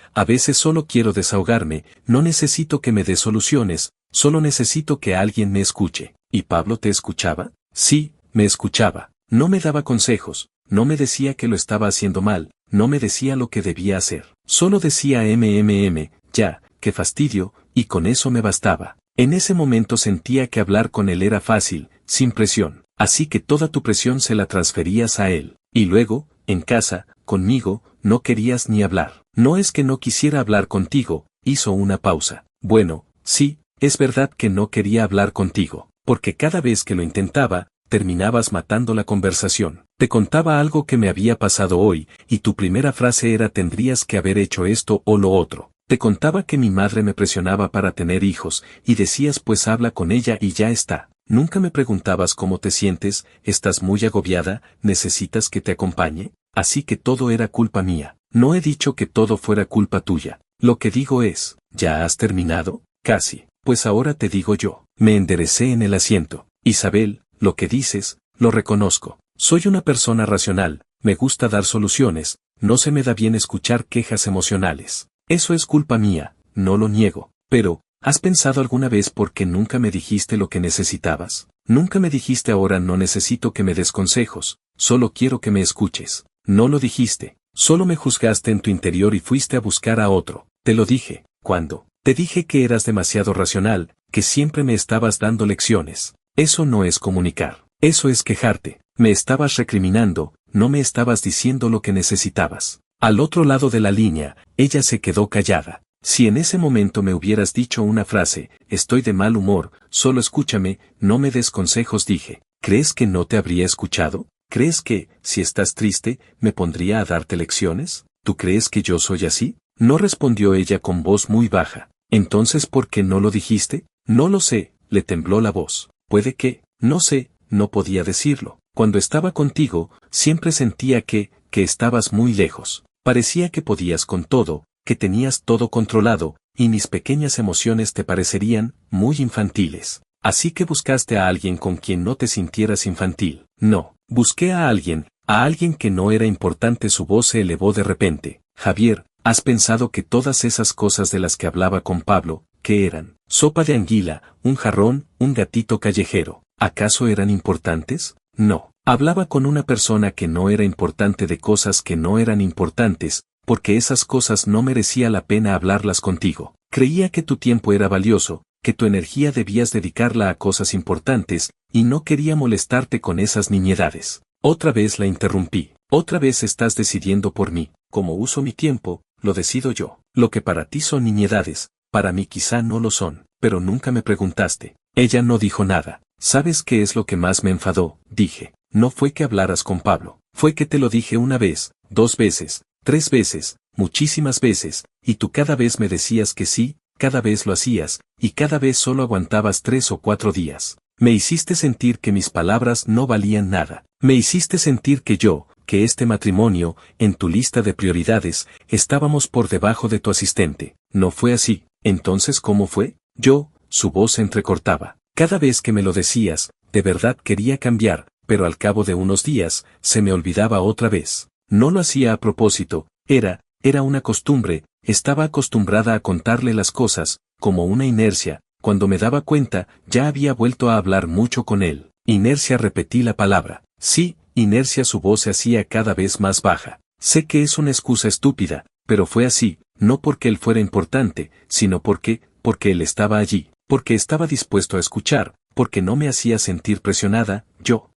solo quiero desahogarme, no necesito que me des soluciones, solo necesito que alguien me escuche. ¿Y Pablo te escuchaba? Sí, me escuchaba. No me daba consejos, no me decía que lo estaba haciendo mal, no me decía lo que debía hacer. Solo decía ya, qué fastidio, y con eso me bastaba. En ese momento sentía que hablar con él era fácil, sin presión. Así que toda tu presión se la transferías a él. Y luego, en casa, conmigo, no querías ni hablar. No es que no quisiera hablar contigo, hizo una pausa. Bueno, sí, es verdad que no quería hablar contigo, porque cada vez que lo intentaba, terminabas matando la conversación. Te contaba algo que me había pasado hoy, y tu primera frase era tendrías que haber hecho esto o lo otro. Te contaba que mi madre me presionaba para tener hijos, y decías pues habla con ella y ya está. Nunca me preguntabas cómo te sientes, estás muy agobiada, necesitas que te acompañe. Así que todo era culpa mía. No he dicho que todo fuera culpa tuya. Lo que digo es, ¿ya has terminado? Casi. Pues ahora te digo yo. Me enderecé en el asiento. Isabel, lo que dices, lo reconozco. Soy una persona racional, me gusta dar soluciones, no se me da bien escuchar quejas emocionales. Eso es culpa mía, no lo niego. Pero, ¿has pensado alguna vez por qué nunca me dijiste lo que necesitabas? Nunca me dijiste ahora no necesito que me des consejos, solo quiero que me escuches. No lo dijiste, solo me juzgaste en tu interior y fuiste a buscar a otro. Te lo dije, ¿cuándo? Te dije que eras demasiado racional, que siempre me estabas dando lecciones. Eso no es comunicar, eso es quejarte. Me estabas recriminando, no me estabas diciendo lo que necesitabas. Al otro lado de la línea, ella se quedó callada. Si en ese momento me hubieras dicho una frase, estoy de mal humor, solo escúchame, no me des consejos, dije. ¿Crees que no te habría escuchado? ¿Crees que, si estás triste, me pondría a darte lecciones? ¿Tú crees que yo soy así? No respondió ella con voz muy baja. Entonces, ¿por qué no lo dijiste? No lo sé, le tembló la voz. Puede que, no sé, no podía decirlo. Cuando estaba contigo, siempre sentía que estabas muy lejos. Parecía que podías con todo, que tenías todo controlado, y mis pequeñas emociones te parecerían muy infantiles. Así que buscaste a alguien con quien no te sintieras infantil. No, busqué a alguien que no era importante. Su voz se elevó de repente. Javier, ¿has pensado que todas esas cosas de las que hablaba con Pablo, que eran sopa de anguila, un jarrón, un gatito callejero, acaso eran importantes? No, hablaba con una persona que no era importante de cosas que no eran importantes, porque esas cosas no merecía la pena hablarlas contigo. Creía que tu tiempo era valioso, que tu energía debías dedicarla a cosas importantes, y no quería molestarte con esas niñedades. Otra vez la interrumpí. Otra vez estás decidiendo por mí. Como uso mi tiempo, lo decido yo. Lo que para ti son niñedades, para mí quizá no lo son, pero nunca me preguntaste. Ella no dijo nada. ¿Sabes qué es lo que más me enfadó? Dije. No fue que hablaras con Pablo, fue que te lo dije una vez, 2 veces, 3 veces, muchísimas veces, y tú cada vez me decías que sí, cada vez lo hacías, y cada vez solo aguantabas 3 o 4 días. Me hiciste sentir que mis palabras no valían nada. Me hiciste sentir que este matrimonio, en tu lista de prioridades, estábamos por debajo de tu asistente. No fue así. Entonces, ¿cómo fue? Su voz se entrecortaba. Cada vez que me lo decías, de verdad quería cambiar, pero al cabo de unos días, se me olvidaba otra vez. No lo hacía a propósito, era una costumbre, estaba acostumbrada a contarle las cosas, como una inercia. Cuando me daba cuenta, ya había vuelto a hablar mucho con él. Inercia, repetí la palabra. Sí, inercia. Su voz se hacía cada vez más baja. Sé que es una excusa estúpida, pero fue así, no porque él fuera importante, sino porque él estaba allí, porque estaba dispuesto a escuchar, porque no me hacía sentir presionada.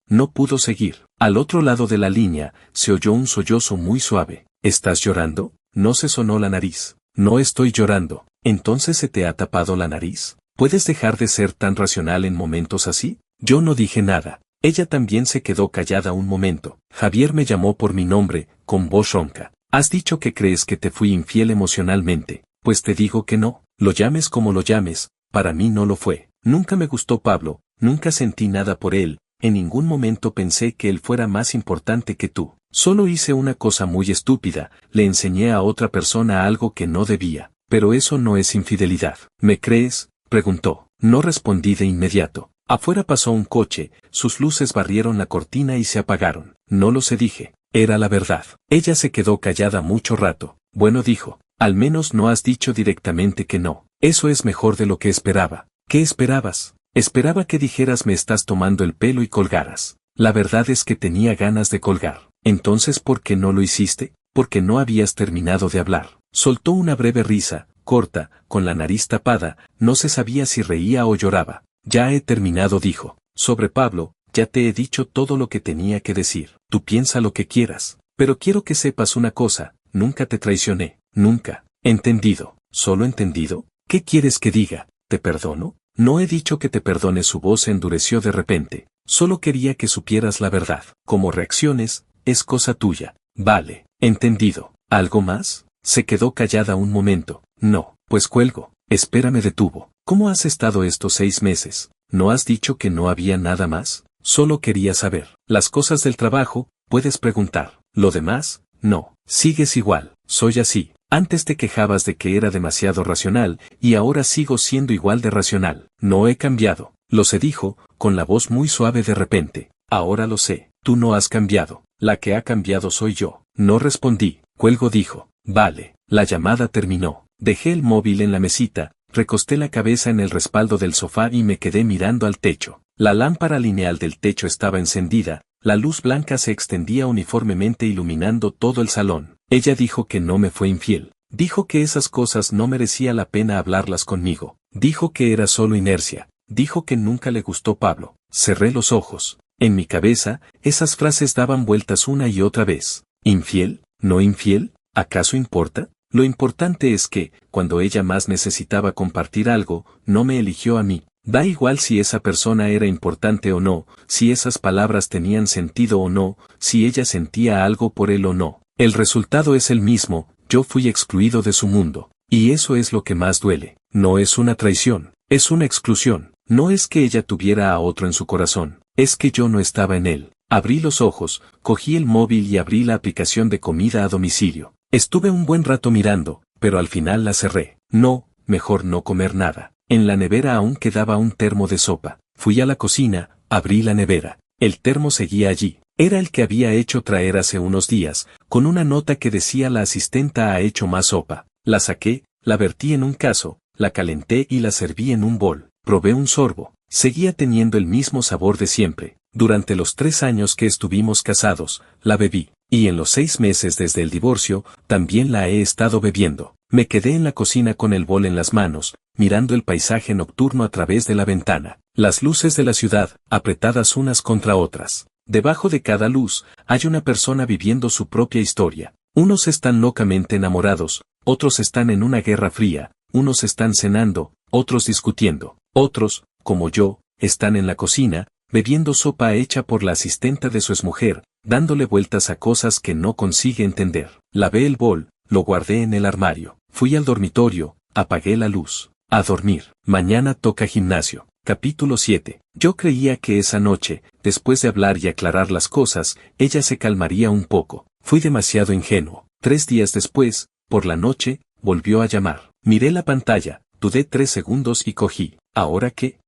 No pudo seguir. Al otro lado de la línea, se oyó un sollozo muy suave. ¿Estás llorando? No se sonó la nariz. No estoy llorando. ¿Entonces se te ha tapado la nariz? ¿Puedes dejar de ser tan racional en momentos así? Yo no dije nada. Ella también se quedó callada un momento. Javier me llamó por mi nombre, con voz ronca. Has dicho que crees que te fui infiel emocionalmente, pues te digo que no. Lo llames como lo llames, para mí no lo fue. Nunca me gustó Pablo, nunca sentí nada por él, en ningún momento pensé que él fuera más importante que tú. Solo hice una cosa muy estúpida, le enseñé a otra persona algo que no debía. Pero eso no es infidelidad. ¿Me crees?, preguntó. No respondí de inmediato. Afuera pasó un coche, sus luces barrieron la cortina y se apagaron. No lo sé, dije. Era la verdad. Ella se quedó callada mucho rato. Bueno, dijo, al menos no has dicho directamente que no. Eso es mejor de lo que esperaba. ¿Qué esperabas? Esperaba que dijeras me estás tomando el pelo y colgaras. La verdad es que tenía ganas de colgar. Entonces, ¿por qué no lo hiciste? Porque no habías terminado de hablar. Soltó una breve risa, corta, con la nariz tapada, no se sabía si reía o lloraba. Ya he terminado, dijo. Sobre Pablo, ya te he dicho todo lo que tenía que decir. Tú piensa lo que quieras. Pero quiero que sepas una cosa, nunca te traicioné, nunca. ¿Entendido? ¿Solo entendido? ¿Qué quieres que diga? ¿Te perdono? No he dicho que te perdone. Su voz se endureció de repente. Solo quería que supieras la verdad. Como reacciones, es cosa tuya. Vale, entendido. ¿Algo más? Se quedó callada un momento. No, pues cuelgo. Espérame, detuvo. ¿Cómo has estado estos 6 meses? ¿No has dicho que no había nada más? Solo quería saber. Las cosas del trabajo, puedes preguntar. Lo demás, no. Sigues igual. Soy así. Antes te quejabas de que era demasiado racional, y ahora sigo siendo igual de racional. No he cambiado. Lo sé, dijo, con la voz muy suave de repente. Ahora lo sé. Tú no has cambiado. La que ha cambiado soy yo. No respondí. Cuelgo, dijo. Vale. La llamada terminó. Dejé el móvil en la mesita, recosté la cabeza en el respaldo del sofá y me quedé mirando al techo. La lámpara lineal del techo estaba encendida, la luz blanca se extendía uniformemente iluminando todo el salón. Ella dijo que no me fue infiel. Dijo que esas cosas no merecía la pena hablarlas conmigo. Dijo que era solo inercia. Dijo que nunca le gustó Pablo. Cerré los ojos. En mi cabeza, esas frases daban vueltas una y otra vez. ¿Infiel? ¿No infiel? ¿Acaso importa? Lo importante es que, cuando ella más necesitaba compartir algo, no me eligió a mí. Da igual si esa persona era importante o no, si esas palabras tenían sentido o no, si ella sentía algo por él o no. El resultado es el mismo, yo fui excluido de su mundo. Y eso es lo que más duele. No es una traición, es una exclusión. No es que ella tuviera a otro en su corazón, es que yo no estaba en él. Abrí los ojos, cogí el móvil y abrí la aplicación de comida a domicilio. Estuve un buen rato mirando, pero al final la cerré. No, mejor no comer nada. En la nevera aún quedaba un termo de sopa. Fui a la cocina, abrí la nevera. El termo seguía allí. Era el que había hecho traer hace unos días, con una nota que decía la asistenta ha hecho más sopa. La saqué, la vertí en un cazo, la calenté y la serví en un bol. Probé un sorbo. Seguía teniendo el mismo sabor de siempre. Durante los 3 años que estuvimos casados, la bebí. Y en los 6 meses desde el divorcio, también la he estado bebiendo. Me quedé en la cocina con el bol en las manos, mirando el paisaje nocturno a través de la ventana. Las luces de la ciudad, apretadas unas contra otras. Debajo de cada luz, hay una persona viviendo su propia historia. Unos están locamente enamorados, otros están en una guerra fría, unos están cenando, otros discutiendo. Otros, como yo, están en la cocina, bebiendo sopa hecha por la asistenta de su exmujer, dándole vueltas a cosas que no consigue entender. Lavé el bol, lo guardé en el armario. Fui al dormitorio, apagué la luz. A dormir. Mañana toca gimnasio. Capítulo 7. Yo creía que esa noche, después de hablar y aclarar las cosas, ella se calmaría un poco. Fui demasiado ingenuo. 3 días después, por la noche, volvió a llamar. Miré la pantalla, dudé 3 segundos y cogí. ¿Ahora qué?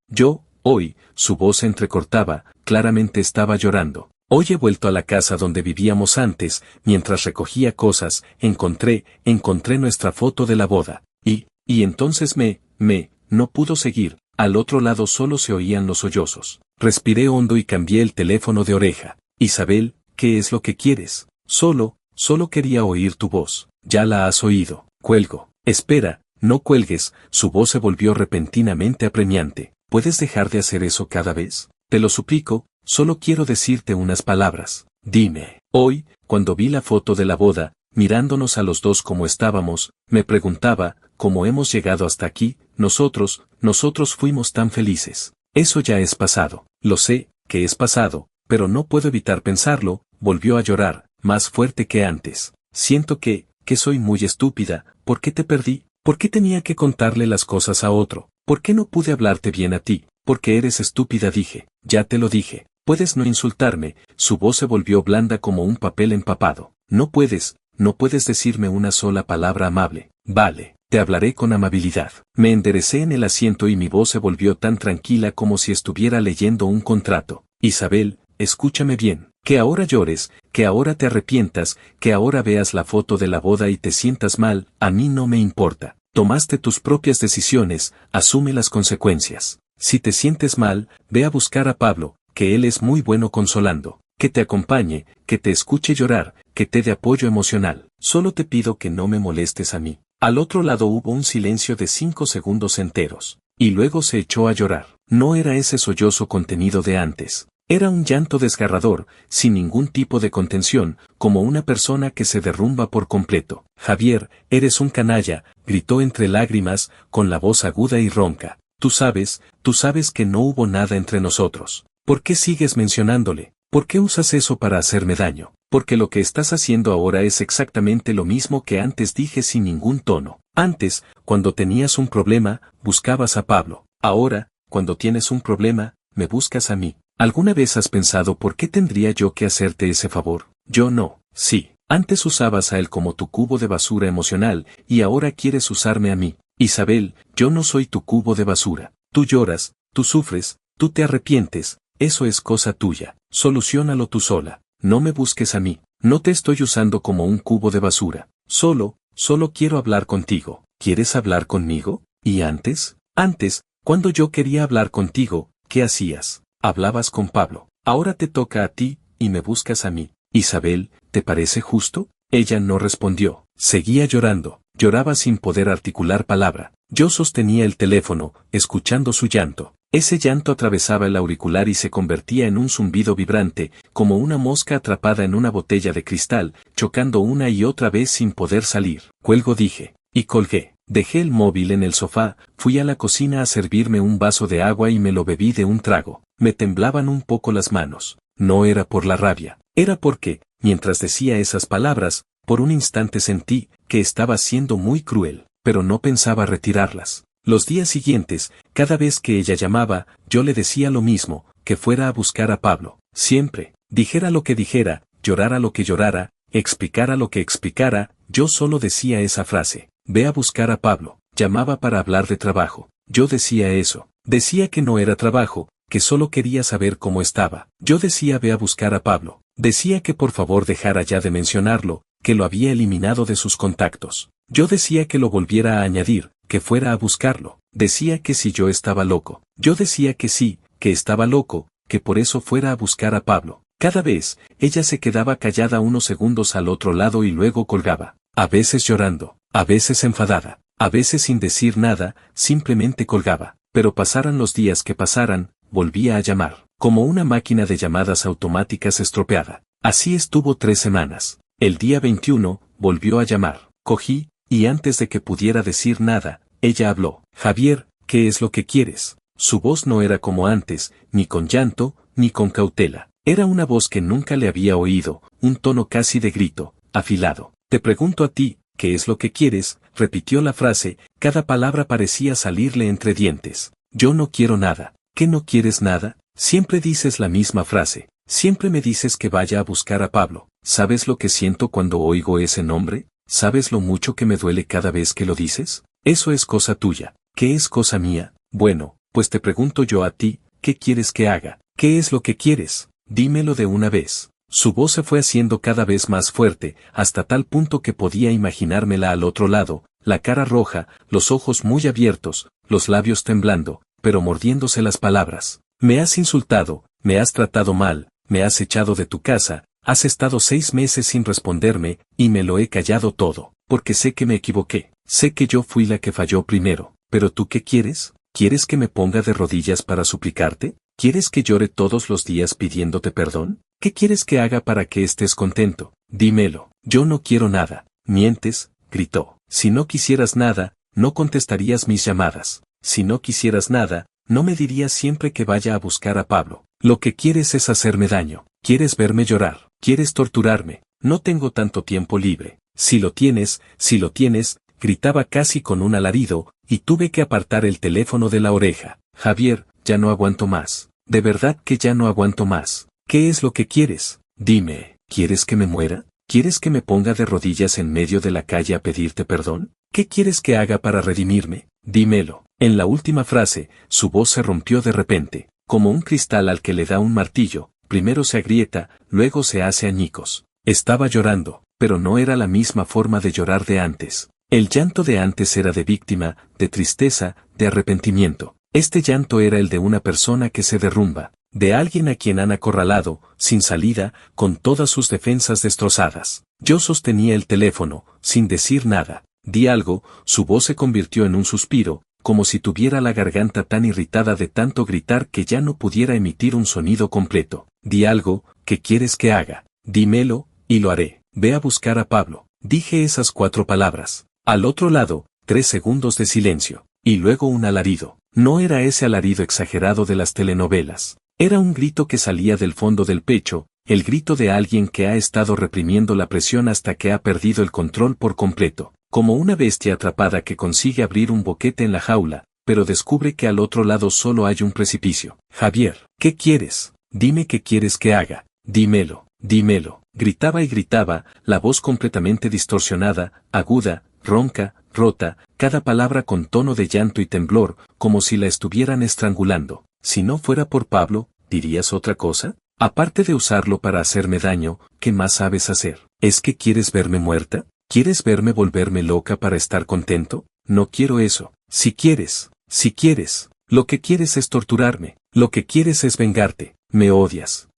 Hoy, su voz se entrecortaba, claramente estaba llorando. Hoy he vuelto a la casa donde vivíamos antes, mientras recogía cosas, encontré nuestra foto de la boda. Y entonces no pudo seguir, al otro lado solo se oían los sollozos. Respiré hondo y cambié el teléfono de oreja. Isabel, ¿qué es lo que quieres? Solo quería oír tu voz. Ya la has oído. Cuelgo. Espera, no cuelgues, su voz se volvió repentinamente apremiante. ¿Puedes dejar de hacer eso cada vez? Te lo suplico, solo quiero decirte unas palabras. Dime. Hoy, cuando vi la foto de la boda, mirándonos a los dos como estábamos, me preguntaba, ¿cómo hemos llegado hasta aquí? Nosotros fuimos tan felices. Eso ya es pasado. Lo sé, que es pasado, pero no puedo evitar pensarlo. Volvió a llorar, más fuerte que antes. Siento que soy muy estúpida. ¿Por qué te perdí? ¿Por qué tenía que contarle las cosas a otro? ¿Por qué no pude hablarte bien a ti? Porque eres estúpida, dije. Ya te lo dije. Puedes no insultarme. Su voz se volvió blanda como un papel empapado. No puedes decirme una sola palabra amable. Vale, te hablaré con amabilidad. Me enderecé en el asiento y mi voz se volvió tan tranquila como si estuviera leyendo un contrato. Isabel, escúchame bien. Que ahora llores, que ahora te arrepientas, que ahora veas la foto de la boda y te sientas mal, a mí no me importa. Tomaste tus propias decisiones, asume las consecuencias. Si te sientes mal, ve a buscar a Pablo, que él es muy bueno consolando. Que te acompañe, que te escuche llorar, que te dé apoyo emocional. Solo te pido que no me molestes a mí. Al otro lado hubo un silencio de 5 segundos enteros. Y luego se echó a llorar. No era ese sollozo contenido de antes. Era un llanto desgarrador, sin ningún tipo de contención, como una persona que se derrumba por completo. Javier, eres un canalla, gritó entre lágrimas, con la voz aguda y ronca. Tú sabes que no hubo nada entre nosotros. ¿Por qué sigues mencionándole? ¿Por qué usas eso para hacerme daño? Porque lo que estás haciendo ahora es exactamente lo mismo que antes dije sin ningún tono. Antes, cuando tenías un problema, buscabas a Pablo. Ahora, cuando tienes un problema, me buscas a mí. ¿Alguna vez has pensado por qué tendría yo que hacerte ese favor? Yo no. Sí. Antes usabas a él como tu cubo de basura emocional, y ahora quieres usarme a mí. Isabel, yo no soy tu cubo de basura. Tú lloras, tú sufres, tú te arrepientes, eso es cosa tuya. Soluciónalo tú sola. No me busques a mí. No te estoy usando como un cubo de basura. Solo quiero hablar contigo. ¿Quieres hablar conmigo? ¿Y antes? Antes, cuando yo quería hablar contigo, ¿qué hacías? Hablabas con Pablo. Ahora te toca a ti, y me buscas a mí. Isabel, ¿te parece justo? Ella no respondió. Seguía llorando. Lloraba sin poder articular palabra. Yo sostenía el teléfono, escuchando su llanto. Ese llanto atravesaba el auricular y se convertía en un zumbido vibrante, como una mosca atrapada en una botella de cristal, chocando una y otra vez sin poder salir. Cuelgo, dije. Y colgué. Dejé el móvil en el sofá, fui a la cocina a servirme un vaso de agua y me lo bebí de un trago. Me temblaban un poco las manos. No era por la rabia. Era porque, mientras decía esas palabras, por un instante sentí que estaba siendo muy cruel, pero no pensaba retirarlas. Los días siguientes, cada vez que ella llamaba, yo le decía lo mismo, que fuera a buscar a Pablo. Siempre, dijera lo que dijera, llorara lo que llorara, explicara lo que explicara, yo solo decía esa frase. Ve a buscar a Pablo. Llamaba para hablar de trabajo. Yo decía eso. Decía que no era trabajo, que solo quería saber cómo estaba. Yo decía ve a buscar a Pablo. Decía que por favor dejara ya de mencionarlo, que lo había eliminado de sus contactos. Yo decía que lo volviera a añadir, que fuera a buscarlo. Decía que si yo estaba loco. Yo decía que sí, que estaba loco, que por eso fuera a buscar a Pablo. Cada vez, ella se quedaba callada unos segundos al otro lado y luego colgaba. A veces llorando, a veces enfadada, a veces sin decir nada, simplemente colgaba. Pero pasaran los días que pasaran, volvía a llamar, como una máquina de llamadas automáticas estropeada. Así estuvo 3 semanas. El día 21, volvió a llamar. Cogí, y antes de que pudiera decir nada, ella habló. Javier, ¿qué es lo que quieres? Su voz no era como antes, ni con llanto, ni con cautela. Era una voz que nunca le había oído, un tono casi de grito, afilado. Te pregunto a ti, ¿qué es lo que quieres? Repitió la frase, cada palabra parecía salirle entre dientes. Yo no quiero nada. ¿Qué no quieres nada? Siempre dices la misma frase. Siempre me dices que vaya a buscar a Pablo. ¿Sabes lo que siento cuando oigo ese nombre? ¿Sabes lo mucho que me duele cada vez que lo dices? Eso es cosa tuya. ¿Qué es cosa mía? Bueno, pues te pregunto yo a ti, ¿qué quieres que haga? ¿Qué es lo que quieres? Dímelo de una vez. Su voz se fue haciendo cada vez más fuerte, hasta tal punto que podía imaginármela al otro lado, la cara roja, los ojos muy abiertos, los labios temblando, pero mordiéndose las palabras. Me has insultado, me has tratado mal, me has echado de tu casa, has estado 6 meses sin responderme, y me lo he callado todo, porque sé que me equivoqué, sé que yo fui la que falló primero, pero ¿tú qué quieres? ¿Quieres que me ponga de rodillas para suplicarte? ¿Quieres que llore todos los días pidiéndote perdón? ¿Qué quieres que haga para que estés contento? Dímelo. Yo no quiero nada. Mientes, gritó. Si no quisieras nada, no contestarías mis llamadas. Si no quisieras nada, no me dirías siempre que vaya a buscar a Pablo. Lo que quieres es hacerme daño. Quieres verme llorar. Quieres torturarme. No tengo tanto tiempo libre. Si lo tienes, gritaba casi con un alarido, y tuve que apartar el teléfono de la oreja. Javier, ya no aguanto más. De verdad que ya no aguanto más. ¿Qué es lo que quieres? Dime, ¿quieres que me muera? ¿Quieres que me ponga de rodillas en medio de la calle a pedirte perdón? ¿Qué quieres que haga para redimirme? Dímelo. En la última frase, su voz se rompió de repente, como un cristal al que le da un martillo, primero se agrieta, luego se hace añicos. Estaba llorando, pero no era la misma forma de llorar de antes. El llanto de antes era de víctima, de tristeza, de arrepentimiento. Este llanto era el de una persona que se derrumba, de alguien a quien han acorralado, sin salida, con todas sus defensas destrozadas. Yo sostenía el teléfono, sin decir nada. Di algo, su voz se convirtió en un suspiro, como si tuviera la garganta tan irritada de tanto gritar que ya no pudiera emitir un sonido completo. Di algo, ¿qué quieres que haga? Dímelo, y lo haré. Ve a buscar a Pablo. Dije esas 4 palabras. Al otro lado, 3 segundos de silencio, y luego un alarido. No era ese alarido exagerado de las telenovelas. Era un grito que salía del fondo del pecho, el grito de alguien que ha estado reprimiendo la presión hasta que ha perdido el control por completo, como una bestia atrapada que consigue abrir un boquete en la jaula, pero descubre que al otro lado solo hay un precipicio. Javier, ¿qué quieres? Dime qué quieres que haga. Dímelo, dímelo. Gritaba y gritaba, la voz completamente distorsionada, aguda, ronca, rota, cada palabra con tono de llanto y temblor, como si la estuvieran estrangulando. Si no fuera por Pablo, ¿dirías otra cosa? Aparte de usarlo para hacerme daño, ¿qué más sabes hacer? ¿Es que quieres verme muerta? ¿Quieres verme volverme loca para estar contento? No quiero eso. Si quieres, lo que quieres es torturarme, lo que quieres es vengarte. Me odias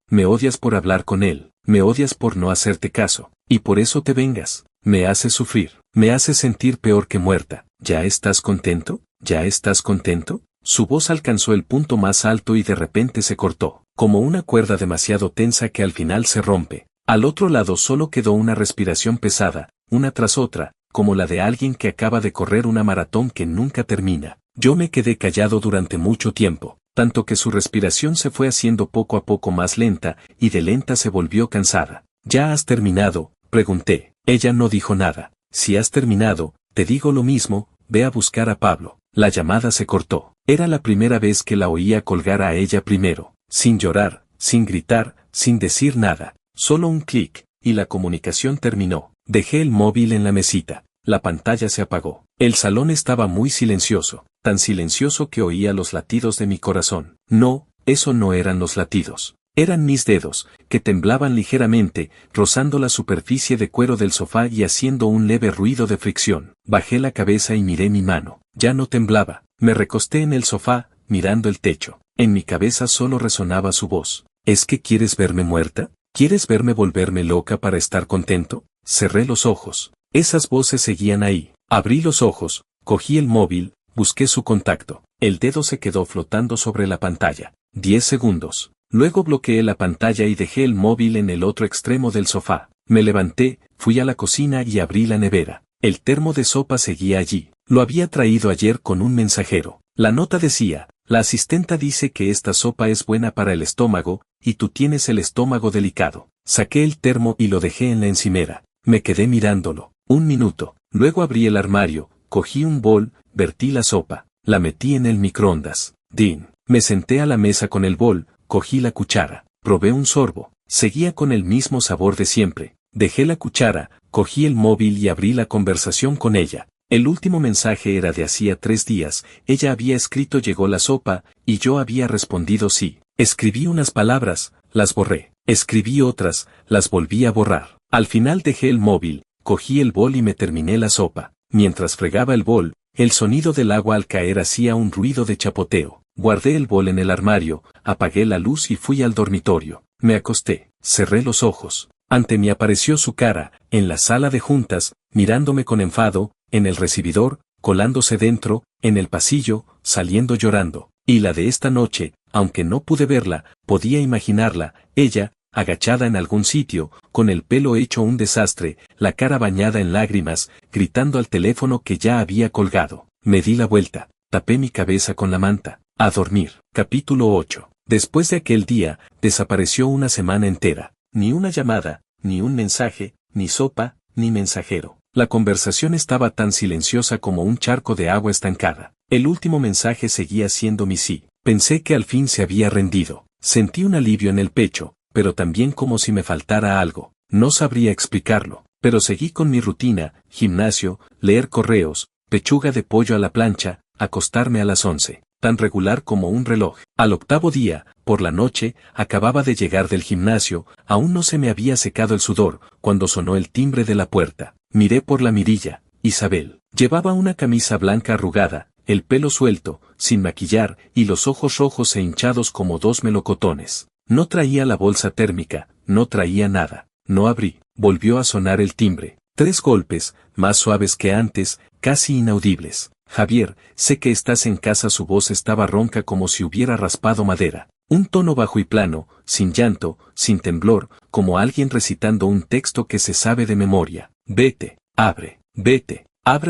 por hablar con él, me odias por no hacerte caso, y por eso te vengas. Me haces sufrir, me haces sentir peor que muerta. ¿Ya estás contento? ¿Ya estás contento? Su voz alcanzó el punto más alto y de repente se cortó, como una cuerda demasiado tensa que al final se rompe. Al otro lado solo quedó una respiración pesada, una tras otra, como la de alguien que acaba de correr una maratón que nunca termina. Yo me quedé callado durante mucho tiempo, tanto que su respiración se fue haciendo poco a poco más lenta, y de lenta se volvió cansada. ¿Ya has terminado?, pregunté. Ella no dijo nada. Si has terminado, te digo lo mismo, ve a buscar a Pablo. La llamada se cortó. Era la primera vez que la oía colgar a ella primero, sin llorar, sin gritar, sin decir nada, solo un clic, y la comunicación terminó. Dejé el móvil en la mesita. La pantalla se apagó. El salón estaba muy silencioso, tan silencioso que oía los latidos de mi corazón. No, eso no eran los latidos. Eran mis dedos, que temblaban ligeramente, rozando la superficie de cuero del sofá y haciendo un leve ruido de fricción. Bajé la cabeza y miré mi mano. Ya no temblaba. Me recosté en el sofá, mirando el techo. En mi cabeza solo resonaba su voz. ¿Es que quieres verme muerta? ¿Quieres verme volverme loca para estar contento? Cerré los ojos. Esas voces seguían ahí. Abrí los ojos, cogí el móvil, busqué su contacto. El dedo se quedó flotando sobre la pantalla. 10 segundos. Luego bloqueé la pantalla y dejé el móvil en el otro extremo del sofá. Me levanté, fui a la cocina y abrí la nevera. El termo de sopa seguía allí. Lo había traído ayer con un mensajero. La nota decía: la asistenta dice que esta sopa es buena para el estómago, y tú tienes el estómago delicado. Saqué el termo y lo dejé en la encimera. Me quedé mirándolo. 1 minuto. Luego abrí el armario, cogí un bol, vertí la sopa, la metí en el microondas. Din. Me senté a la mesa con el bol, cogí la cuchara, probé un sorbo, seguía con el mismo sabor de siempre. Dejé la cuchara, cogí el móvil y abrí la conversación con ella. El último mensaje era de hacía 3 días, ella había escrito llegó la sopa, y yo había respondido sí. Escribí unas palabras, las borré. Escribí otras, las volví a borrar. Al final dejé el móvil, cogí el bol y me terminé la sopa. Mientras fregaba el bol, el sonido del agua al caer hacía un ruido de chapoteo. Guardé el bol en el armario, apagué la luz y fui al dormitorio. Me acosté, cerré los ojos. Ante mí apareció su cara, en la sala de juntas, mirándome con enfado, en el recibidor, colándose dentro, en el pasillo, saliendo llorando. Y la de esta noche, aunque no pude verla, podía imaginarla, ella, agachada en algún sitio, con el pelo hecho un desastre, la cara bañada en lágrimas, gritando al teléfono que ya había colgado. Me di la vuelta, tapé mi cabeza con la manta. A dormir. Capítulo 8. Después de aquel día, desapareció una semana entera. Ni una llamada, ni un mensaje, ni sopa, ni mensajero. La conversación estaba tan silenciosa como un charco de agua estancada. El último mensaje seguía siendo mi sí. Pensé que al fin se había rendido. Sentí un alivio en el pecho, pero también como si me faltara algo. No sabría explicarlo, pero seguí con mi rutina: gimnasio, leer correos, pechuga de pollo a la plancha, acostarme a las 11, tan regular como un reloj. Al octavo día, por la noche, acababa de llegar del gimnasio, aún no se me había secado el sudor, cuando sonó el timbre de la puerta. Miré por la mirilla. Isabel. Llevaba una camisa blanca arrugada, el pelo suelto, sin maquillar, y los ojos rojos e hinchados como dos melocotones. No traía la bolsa térmica, no traía nada. No abrí. Volvió a sonar el timbre. 3 golpes, más suaves que antes, casi inaudibles. Javier, sé que estás en casa. Su voz estaba ronca como si hubiera raspado madera. Un tono bajo y plano, sin llanto, sin temblor, como alguien recitando un texto que se sabe de memoria. Vete, abre,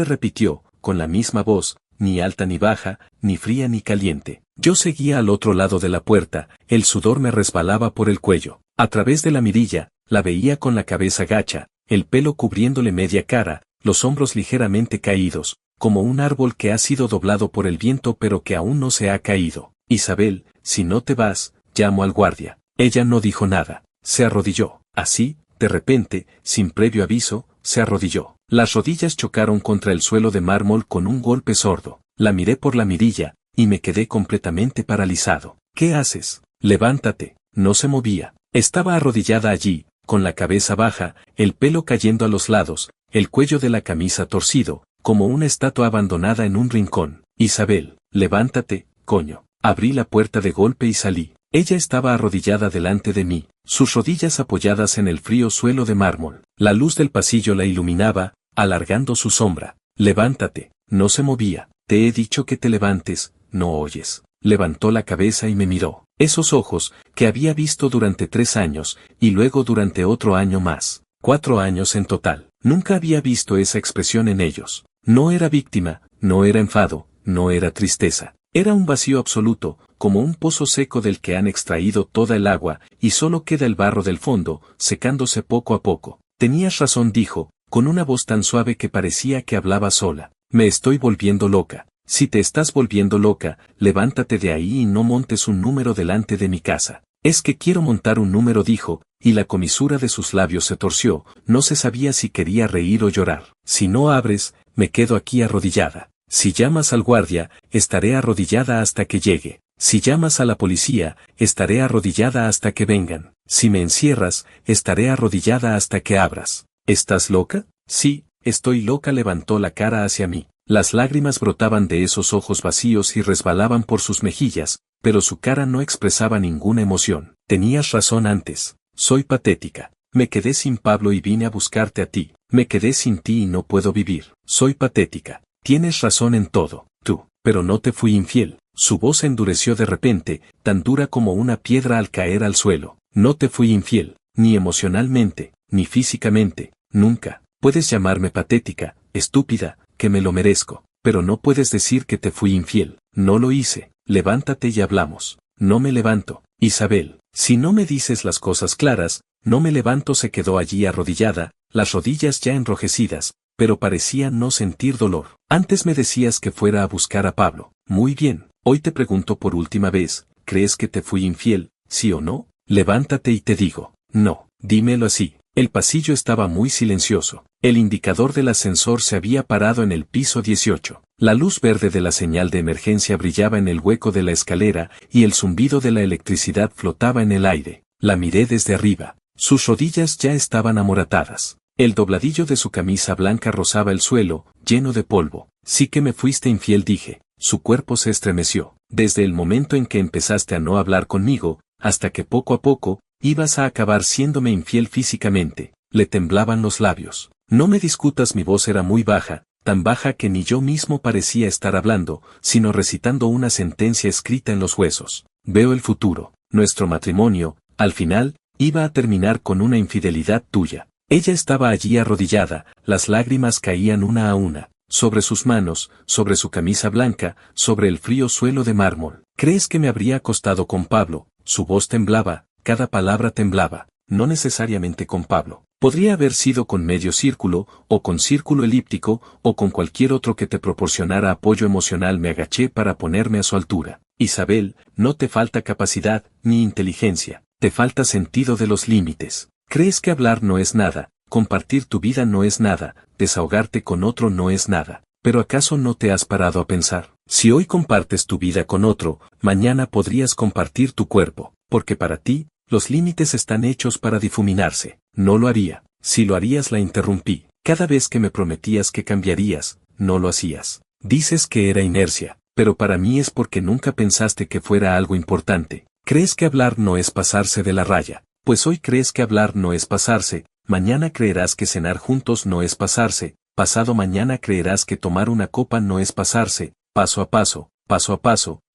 repitió, con la misma voz, ni alta ni baja, ni fría ni caliente. Yo seguía al otro lado de la puerta, el sudor me resbalaba por el cuello. A través de la mirilla, la veía con la cabeza gacha, el pelo cubriéndole media cara, los hombros ligeramente caídos, como un árbol que ha sido doblado por el viento pero que aún no se ha caído. Isabel, si no te vas, llamo al guardia. Ella no dijo nada, se arrodilló. Así, de repente, sin previo aviso, se arrodilló. Las rodillas chocaron contra el suelo de mármol con un golpe sordo. La miré por la mirilla, y me quedé completamente paralizado. ¿Qué haces? Levántate. No se movía. Estaba arrodillada allí, con la cabeza baja, el pelo cayendo a los lados, el cuello de la camisa torcido, como una estatua abandonada en un rincón. Isabel, levántate, coño. Abrí la puerta de golpe y salí. Ella estaba arrodillada delante de mí, sus rodillas apoyadas en el frío suelo de mármol. La luz del pasillo la iluminaba, alargando su sombra. Levántate. No se movía. Te he dicho que te levantes, no oyes. Levantó la cabeza y me miró. Esos ojos, que había visto durante 3 años, y luego durante otro año más. 4 años en total. Nunca había visto esa expresión en ellos. No era víctima, no era enfado, no era tristeza. Era un vacío absoluto, como un pozo seco del que han extraído toda el agua, y solo queda el barro del fondo, secándose poco a poco. Tenías razón, dijo, con una voz tan suave que parecía que hablaba sola. Me estoy volviendo loca. Si te estás volviendo loca, levántate de ahí y no montes un número delante de mi casa. Es que quiero montar un número, dijo, y la comisura de sus labios se torció, no se sabía si quería reír o llorar. Si no abres, me quedo aquí arrodillada. Si llamas al guardia, estaré arrodillada hasta que llegue. Si llamas a la policía, estaré arrodillada hasta que vengan. Si me encierras, estaré arrodillada hasta que abras. ¿Estás loca? Sí, estoy loca. Levantó la cara hacia mí. Las lágrimas brotaban de esos ojos vacíos y resbalaban por sus mejillas, pero su cara no expresaba ninguna emoción. Tenías razón antes. Soy patética. Me quedé sin Pablo y vine a buscarte a ti. Me quedé sin ti y no puedo vivir. Soy patética. Tienes razón en todo. Tú. Pero no te fui infiel. Su voz se endureció de repente, tan dura como una piedra al caer al suelo. No te fui infiel. Ni emocionalmente, ni físicamente. Nunca. Puedes llamarme patética, estúpida, que me lo merezco, pero no puedes decir que te fui infiel. No lo hice. Levántate y hablamos. No me levanto. Isabel, si no me dices las cosas claras, no me levanto. Se quedó allí arrodillada, las rodillas ya enrojecidas, pero parecía no sentir dolor. Antes me decías que fuera a buscar a Pablo. Muy bien, hoy te pregunto por última vez, ¿crees que te fui infiel, sí o no? Levántate y te digo, no, dímelo así. El pasillo estaba muy silencioso. El indicador del ascensor se había parado en el piso 18. La luz verde de la señal de emergencia brillaba en el hueco de la escalera y el zumbido de la electricidad flotaba en el aire. La miré desde arriba. Sus rodillas ya estaban amoratadas. El dobladillo de su camisa blanca rozaba el suelo, lleno de polvo. Sí que me fuiste infiel, dije. Su cuerpo se estremeció. Desde el momento en que empezaste a no hablar conmigo, hasta que poco a poco, ibas a acabar siéndome infiel físicamente. Le temblaban los labios. No me discutas. Mi voz era muy baja, tan baja que ni yo mismo parecía estar hablando, sino recitando una sentencia escrita en los huesos. Veo el futuro. Nuestro matrimonio, al final, iba a terminar con una infidelidad tuya. Ella estaba allí arrodillada, las lágrimas caían una a una, sobre sus manos, sobre su camisa blanca, sobre el frío suelo de mármol. ¿Crees que me habría acostado con Pablo? Su voz temblaba, cada palabra temblaba. no necesariamente con Pablo. Podría haber sido con medio círculo, o con círculo elíptico, o con cualquier otro que te proporcionara apoyo emocional. Me agaché para ponerme a su altura. Isabel, no te falta capacidad, ni inteligencia, te falta sentido de los límites. ¿Crees que hablar no es nada, compartir tu vida no es nada, desahogarte con otro no es nada? ¿Pero acaso no te has parado a pensar? Si hoy compartes tu vida con otro, mañana podrías compartir tu cuerpo, porque para ti, los límites están hechos para difuminarse. No lo haría. Si lo harías, la interrumpí. Cada vez que me prometías que cambiarías, no lo hacías. Dices que era inercia, pero para mí es porque nunca pensaste que fuera algo importante. ¿Crees que hablar no es pasarse de la raya? Pues hoy crees que hablar no es pasarse, mañana creerás que cenar juntos no es pasarse, pasado mañana creerás que tomar una copa no es pasarse, paso a paso,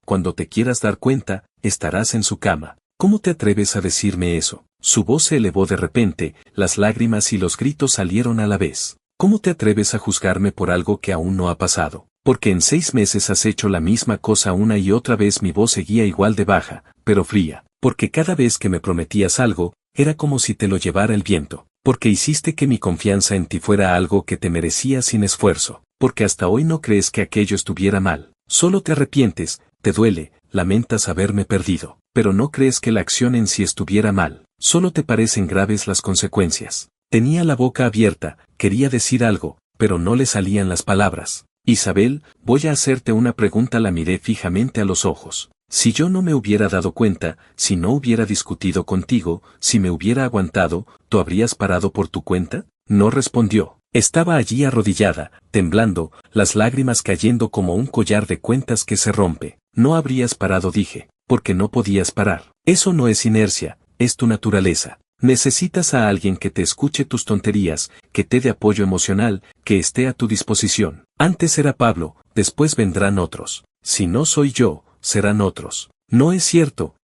cuando te quieras dar cuenta, estarás en su cama. ¿Cómo te atreves a decirme eso? Su voz se elevó de repente, las lágrimas y los gritos salieron a la vez. ¿Cómo te atreves a juzgarme por algo que aún no ha pasado? Porque en 6 meses has hecho la misma cosa una y otra vez. Mi voz seguía igual de baja, pero fría. Porque cada vez que me prometías algo, era como si te lo llevara el viento. Porque hiciste que mi confianza en ti fuera algo que te merecía sin esfuerzo. Porque hasta hoy no crees que aquello estuviera mal. Solo te arrepientes, te duele, lamentas haberme perdido. Pero no crees que la acción en sí estuviera mal. Solo te parecen graves las consecuencias. Tenía la boca abierta, quería decir algo, pero no le salían las palabras. Isabel, voy a hacerte una pregunta. La miré fijamente a los ojos. Si yo no me hubiera dado cuenta, si no hubiera discutido contigo, si me hubiera aguantado, ¿tú habrías parado por tu cuenta? No respondió. Estaba allí arrodillada, temblando, las lágrimas cayendo como un collar de cuentas que se rompe. No habrías parado, dije, porque no podías parar. Eso no es inercia, es tu naturaleza. Necesitas a alguien que te escuche tus tonterías, que te dé apoyo emocional, que esté a tu disposición. Antes era Pablo, después vendrán otros. Si no soy yo, serán otros. No es cierto,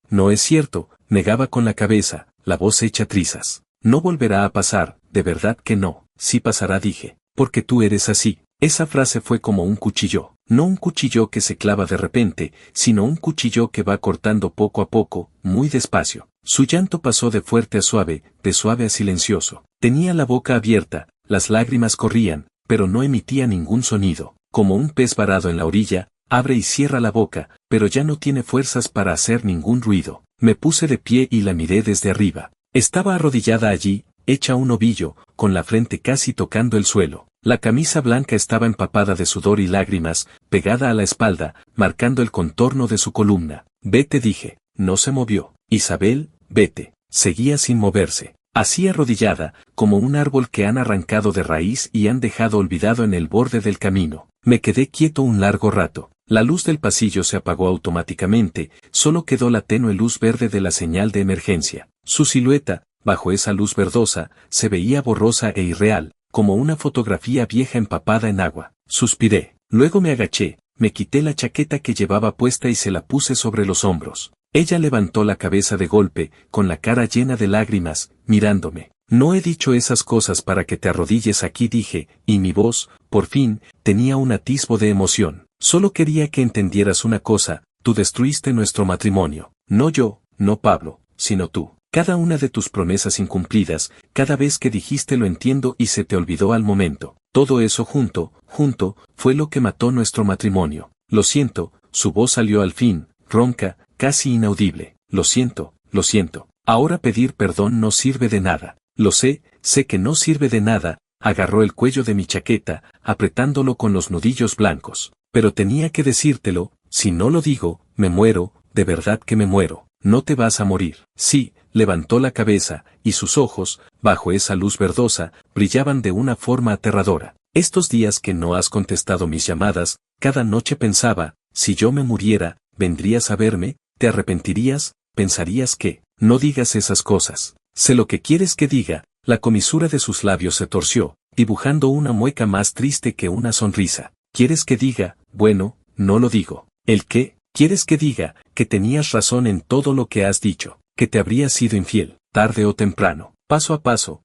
negaba con la cabeza, la voz hecha trizas. No volverá a pasar, de verdad que no. Sí pasará, dije, porque tú eres así. Esa frase fue como un cuchillo, no un cuchillo que se clava de repente, sino un cuchillo que va cortando poco a poco, muy despacio. Su llanto pasó de fuerte a suave, de suave a silencioso. Tenía la boca abierta, las lágrimas corrían, pero no emitía ningún sonido. Como un pez varado en la orilla, abre y cierra la boca, pero ya no tiene fuerzas para hacer ningún ruido. Me puse de pie y la miré desde arriba. Estaba arrodillada allí, hecha un ovillo, con la frente casi tocando el suelo. La camisa blanca estaba empapada de sudor y lágrimas, pegada a la espalda, marcando el contorno de su columna. Vete, dije. No se movió. Isabel, vete. Seguía sin moverse. Así arrodillada, como un árbol que han arrancado de raíz y han dejado olvidado en el borde del camino. Me quedé quieto un largo rato. La luz del pasillo se apagó automáticamente, solo quedó la tenue luz verde de la señal de emergencia. Su silueta, bajo esa luz verdosa, se veía borrosa e irreal, como una fotografía vieja empapada en agua. Suspiré. Luego me agaché, me quité la chaqueta que llevaba puesta y se la puse sobre los hombros. Ella levantó la cabeza de golpe, con la cara llena de lágrimas, mirándome. No he dicho esas cosas para que te arrodilles aquí, dije, y mi voz, por fin, tenía un atisbo de emoción. Solo quería que entendieras una cosa, tú destruiste nuestro matrimonio. No yo, no Pablo, sino tú. Cada una de tus promesas incumplidas, cada vez que dijiste lo entiendo y se te olvidó al momento. Todo eso junto, fue lo que mató nuestro matrimonio. Lo siento, su voz salió al fin, ronca, casi inaudible. Lo siento. Ahora pedir perdón no sirve de nada. Lo sé que no sirve de nada. Agarró el cuello de mi chaqueta, apretándolo con los nudillos blancos. Pero tenía que decírtelo, si no lo digo, me muero, de verdad que me muero. No te vas a morir. Sí. Levantó la cabeza, y sus ojos, bajo esa luz verdosa, brillaban de una forma aterradora. Estos días que no has contestado mis llamadas, cada noche pensaba, si yo me muriera, ¿vendrías a verme? ¿Te arrepentirías? ¿Pensarías que? No digas esas cosas. Sé lo que quieres que diga. La comisura de sus labios se torció, dibujando una mueca más triste que una sonrisa. ¿Quieres que diga? Bueno, no lo digo. ¿El qué? ¿Quieres que diga que tenías razón en todo lo que has dicho? Que te habrías sido infiel, tarde o temprano, paso a paso,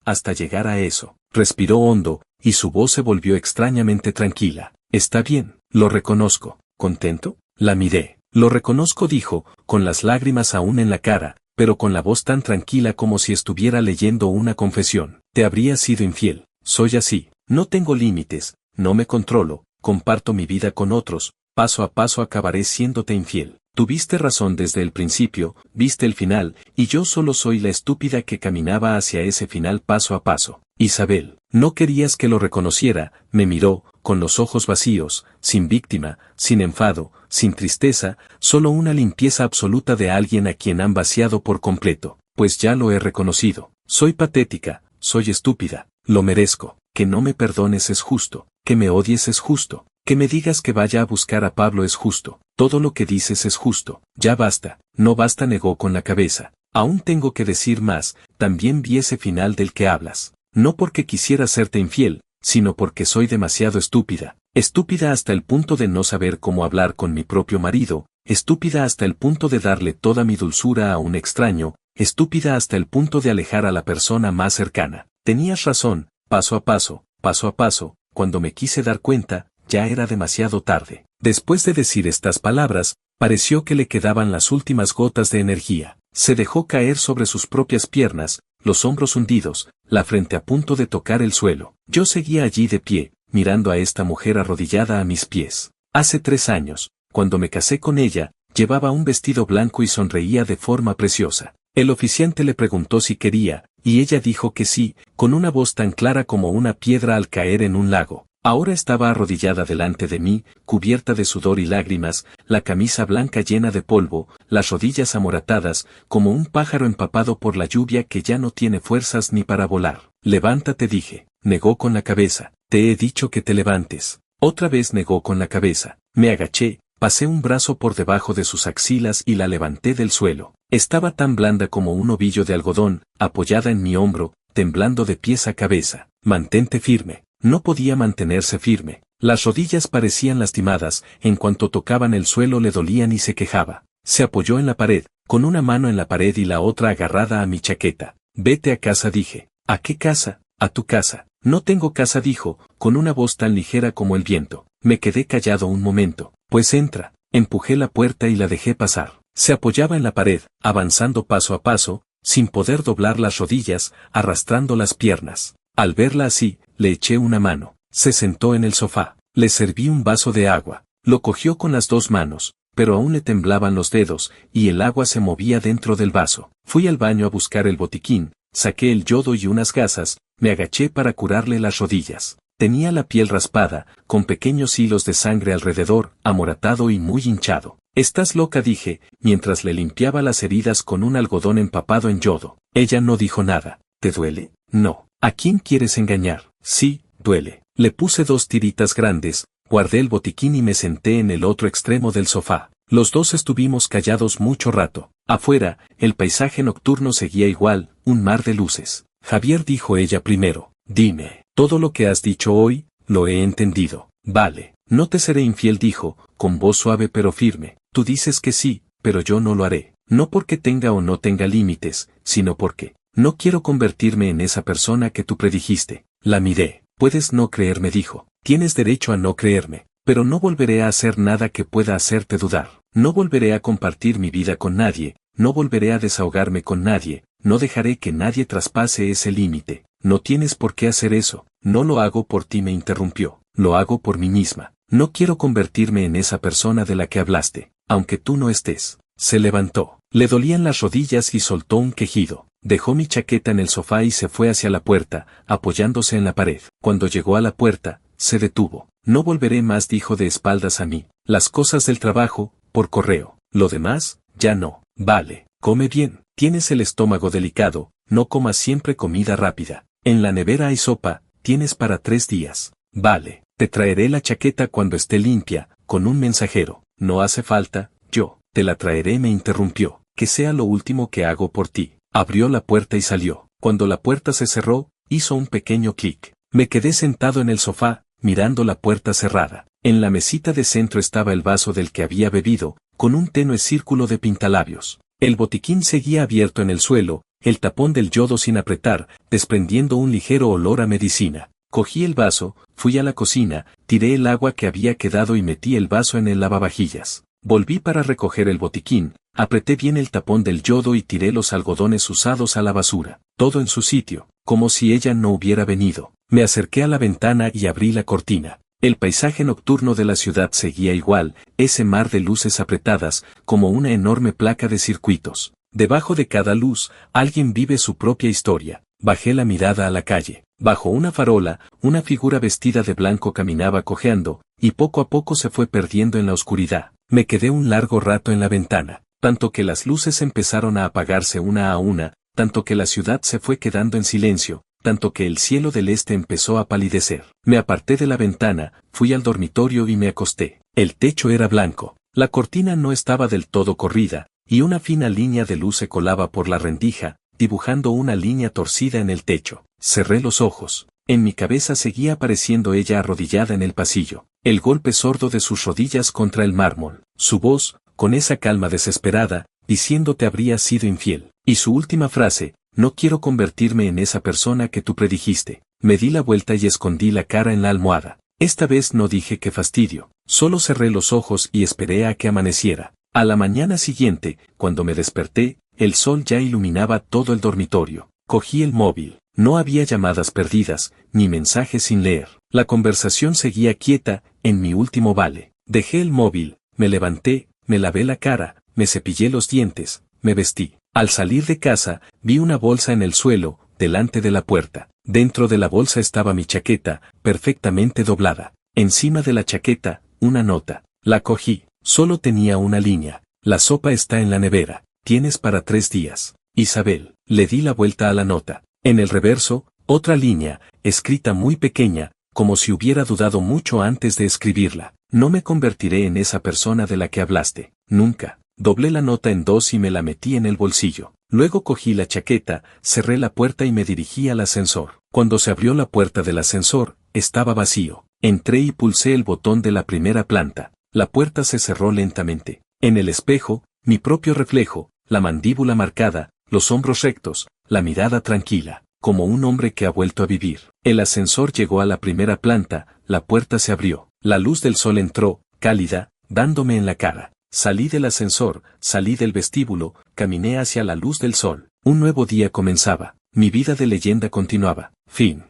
hasta llegar a eso. Respiró hondo, y su voz se volvió extrañamente tranquila. Está bien, lo reconozco. ¿Contento? La miré. Lo reconozco, dijo, con las lágrimas aún en la cara, pero con la voz tan tranquila como si estuviera leyendo una confesión. Te habría sido infiel, soy así, no tengo límites, no me controlo, comparto mi vida con otros, paso a paso acabaré siéndote infiel. Tuviste razón desde el principio, viste el final, y yo solo soy la estúpida que caminaba hacia ese final paso a paso. Isabel, no querías que lo reconociera, me miró, con los ojos vacíos, sin víctima, sin enfado, sin tristeza, solo una limpieza absoluta de alguien a quien han vaciado por completo. Pues ya lo he reconocido. Soy patética, soy estúpida, lo merezco. Que no me perdones es justo, que me odies es justo, que me digas que vaya a buscar a Pablo es justo, todo lo que dices es justo. Ya basta, no basta, negó con la cabeza. Aún tengo que decir más, también vi ese final del que hablas. No porque quisiera serte infiel, sino porque soy demasiado estúpida. Estúpida hasta el punto de no saber cómo hablar con mi propio marido, estúpida hasta el punto de darle toda mi dulzura a un extraño, estúpida hasta el punto de alejar a la persona más cercana. Tenías razón, paso a paso, cuando me quise dar cuenta, ya era demasiado tarde. Después de decir estas palabras, pareció que le quedaban las últimas gotas de energía. Se dejó caer sobre sus propias piernas, los hombros hundidos, la frente a punto de tocar el suelo. Yo seguía allí de pie, mirando a esta mujer arrodillada a mis pies. Hace 3 años, cuando me casé con ella, llevaba un vestido blanco y sonreía de forma preciosa. El oficiante le preguntó si quería, y ella dijo que sí, con una voz tan clara como una piedra al caer en un lago. Ahora estaba arrodillada delante de mí, cubierta de sudor y lágrimas, la camisa blanca llena de polvo, las rodillas amoratadas, como un pájaro empapado por la lluvia que ya no tiene fuerzas ni para volar. Levántate, dije. Negó con la cabeza. Te he dicho que te levantes. Otra vez negó con la cabeza. Me agaché, pasé un brazo por debajo de sus axilas y la levanté del suelo. Estaba tan blanda como un ovillo de algodón, apoyada en mi hombro, temblando de pies a cabeza. Mantente firme. No podía mantenerse firme. Las rodillas parecían lastimadas, en cuanto tocaban el suelo le dolían y se quejaba. Se apoyó en la pared, con una mano en la pared y la otra agarrada a mi chaqueta. Vete a casa, dije. ¿A qué casa? A tu casa. No tengo casa, dijo, con una voz tan ligera como el viento. Me quedé callado un momento. Pues entra. Empujé la puerta y la dejé pasar. Se apoyaba en la pared, avanzando paso a paso, sin poder doblar las rodillas, arrastrando las piernas. Al verla así, le eché una mano. Se sentó en el sofá. Le serví un vaso de agua. Lo cogió con las 2 manos, pero aún le temblaban los dedos, y el agua se movía dentro del vaso. Fui al baño a buscar el botiquín, saqué el yodo y unas gasas, me agaché para curarle las rodillas. Tenía la piel raspada, con pequeños hilos de sangre alrededor, amoratado y muy hinchado. Estás loca, dije, mientras le limpiaba las heridas con un algodón empapado en yodo. Ella no dijo nada. ¿Te duele? No. ¿A quién quieres engañar? Sí, duele. Le puse 2 tiritas grandes, guardé el botiquín y me senté en el otro extremo del sofá. Los dos estuvimos callados mucho rato. Afuera, el paisaje nocturno seguía igual, un mar de luces. Javier, dijo ella primero. Dime, todo lo que has dicho hoy, lo he entendido. Vale, no te seré infiel, dijo, con voz suave pero firme. Tú dices que sí, pero yo no lo haré. No porque tenga o no tenga límites, sino porque no quiero convertirme en esa persona que tú predijiste. La miré. Puedes no creerme, dijo. Tienes derecho a no creerme, pero no volveré a hacer nada que pueda hacerte dudar. No volveré a compartir mi vida con nadie, no volveré a desahogarme con nadie, no dejaré que nadie traspase ese límite. No tienes por qué hacer eso. No lo hago por ti, me interrumpió. Lo hago por mí misma. No quiero convertirme en esa persona de la que hablaste, aunque tú no estés. Se levantó. Le dolían las rodillas y soltó un quejido. Dejó mi chaqueta en el sofá y se fue hacia la puerta, apoyándose en la pared. Cuando llegó a la puerta, se detuvo. No volveré más, dijo de espaldas a mí. Las cosas del trabajo, por correo. Lo demás, ya no. Vale, come bien. Tienes el estómago delicado, no comas siempre comida rápida. En la nevera hay sopa, tienes para 3 días. Vale, te traeré la chaqueta cuando esté limpia, con un mensajero. No hace falta, yo te la traeré, me interrumpió. Que sea lo último que hago por ti. Abrió la puerta y salió. Cuando la puerta se cerró, hizo un pequeño clic. Me quedé sentado en el sofá, mirando la puerta cerrada. En la mesita de centro estaba el vaso del que había bebido, con un tenue círculo de pintalabios. El botiquín seguía abierto en el suelo, el tapón del yodo sin apretar, desprendiendo un ligero olor a medicina. Cogí el vaso, fui a la cocina, tiré el agua que había quedado y metí el vaso en el lavavajillas. Volví para recoger el botiquín, apreté bien el tapón del yodo y tiré los algodones usados a la basura, todo en su sitio, como si ella no hubiera venido. Me acerqué a la ventana y abrí la cortina. El paisaje nocturno de la ciudad seguía igual, ese mar de luces apretadas, como una enorme placa de circuitos. Debajo de cada luz, alguien vive su propia historia. Bajé la mirada a la calle. Bajo una farola, una figura vestida de blanco caminaba cojeando, y poco a poco se fue perdiendo en la oscuridad. Me quedé un largo rato en la ventana, tanto que las luces empezaron a apagarse una a una, tanto que la ciudad se fue quedando en silencio, tanto que el cielo del este empezó a palidecer. Me aparté de la ventana, fui al dormitorio y me acosté. El techo era blanco, la cortina no estaba del todo corrida, y una fina línea de luz se colaba por la rendija, dibujando una línea torcida en el techo. Cerré los ojos. En mi cabeza seguía apareciendo ella arrodillada en el pasillo, el golpe sordo de sus rodillas contra el mármol, su voz, con esa calma desesperada, diciéndote habría sido infiel, y su última frase, no quiero convertirme en esa persona que tú predijiste. Me di la vuelta y escondí la cara en la almohada. Esta vez no dije qué fastidio, solo cerré los ojos y esperé a que amaneciera. A la mañana siguiente, cuando me desperté, el sol ya iluminaba todo el dormitorio. Cogí el móvil. No había llamadas perdidas, ni mensajes sin leer. La conversación seguía quieta, en mi último vale. Dejé el móvil, me levanté, me lavé la cara, me cepillé los dientes, me vestí. Al salir de casa, vi una bolsa en el suelo, delante de la puerta. Dentro de la bolsa estaba mi chaqueta, perfectamente doblada. Encima de la chaqueta, una nota. La cogí. Solo tenía una línea. La sopa está en la nevera. Tienes para 3 días. Isabel. Le di la vuelta a la nota. En el reverso, otra línea, escrita muy pequeña, como si hubiera dudado mucho antes de escribirla. No me convertiré en esa persona de la que hablaste. Nunca. Doblé la nota en 2 y me la metí en el bolsillo. Luego cogí la chaqueta, cerré la puerta y me dirigí al ascensor. Cuando se abrió la puerta del ascensor, estaba vacío. Entré y pulsé el botón de la primera planta. La puerta se cerró lentamente. En el espejo, mi propio reflejo, la mandíbula marcada, los hombros rectos, la mirada tranquila, como un hombre que ha vuelto a vivir. El ascensor llegó a la primera planta, la puerta se abrió, la luz del sol entró, cálida, dándome en la cara. Salí del ascensor, salí del vestíbulo, caminé hacia la luz del sol. Un nuevo día comenzaba, mi vida de leyenda continuaba. Fin.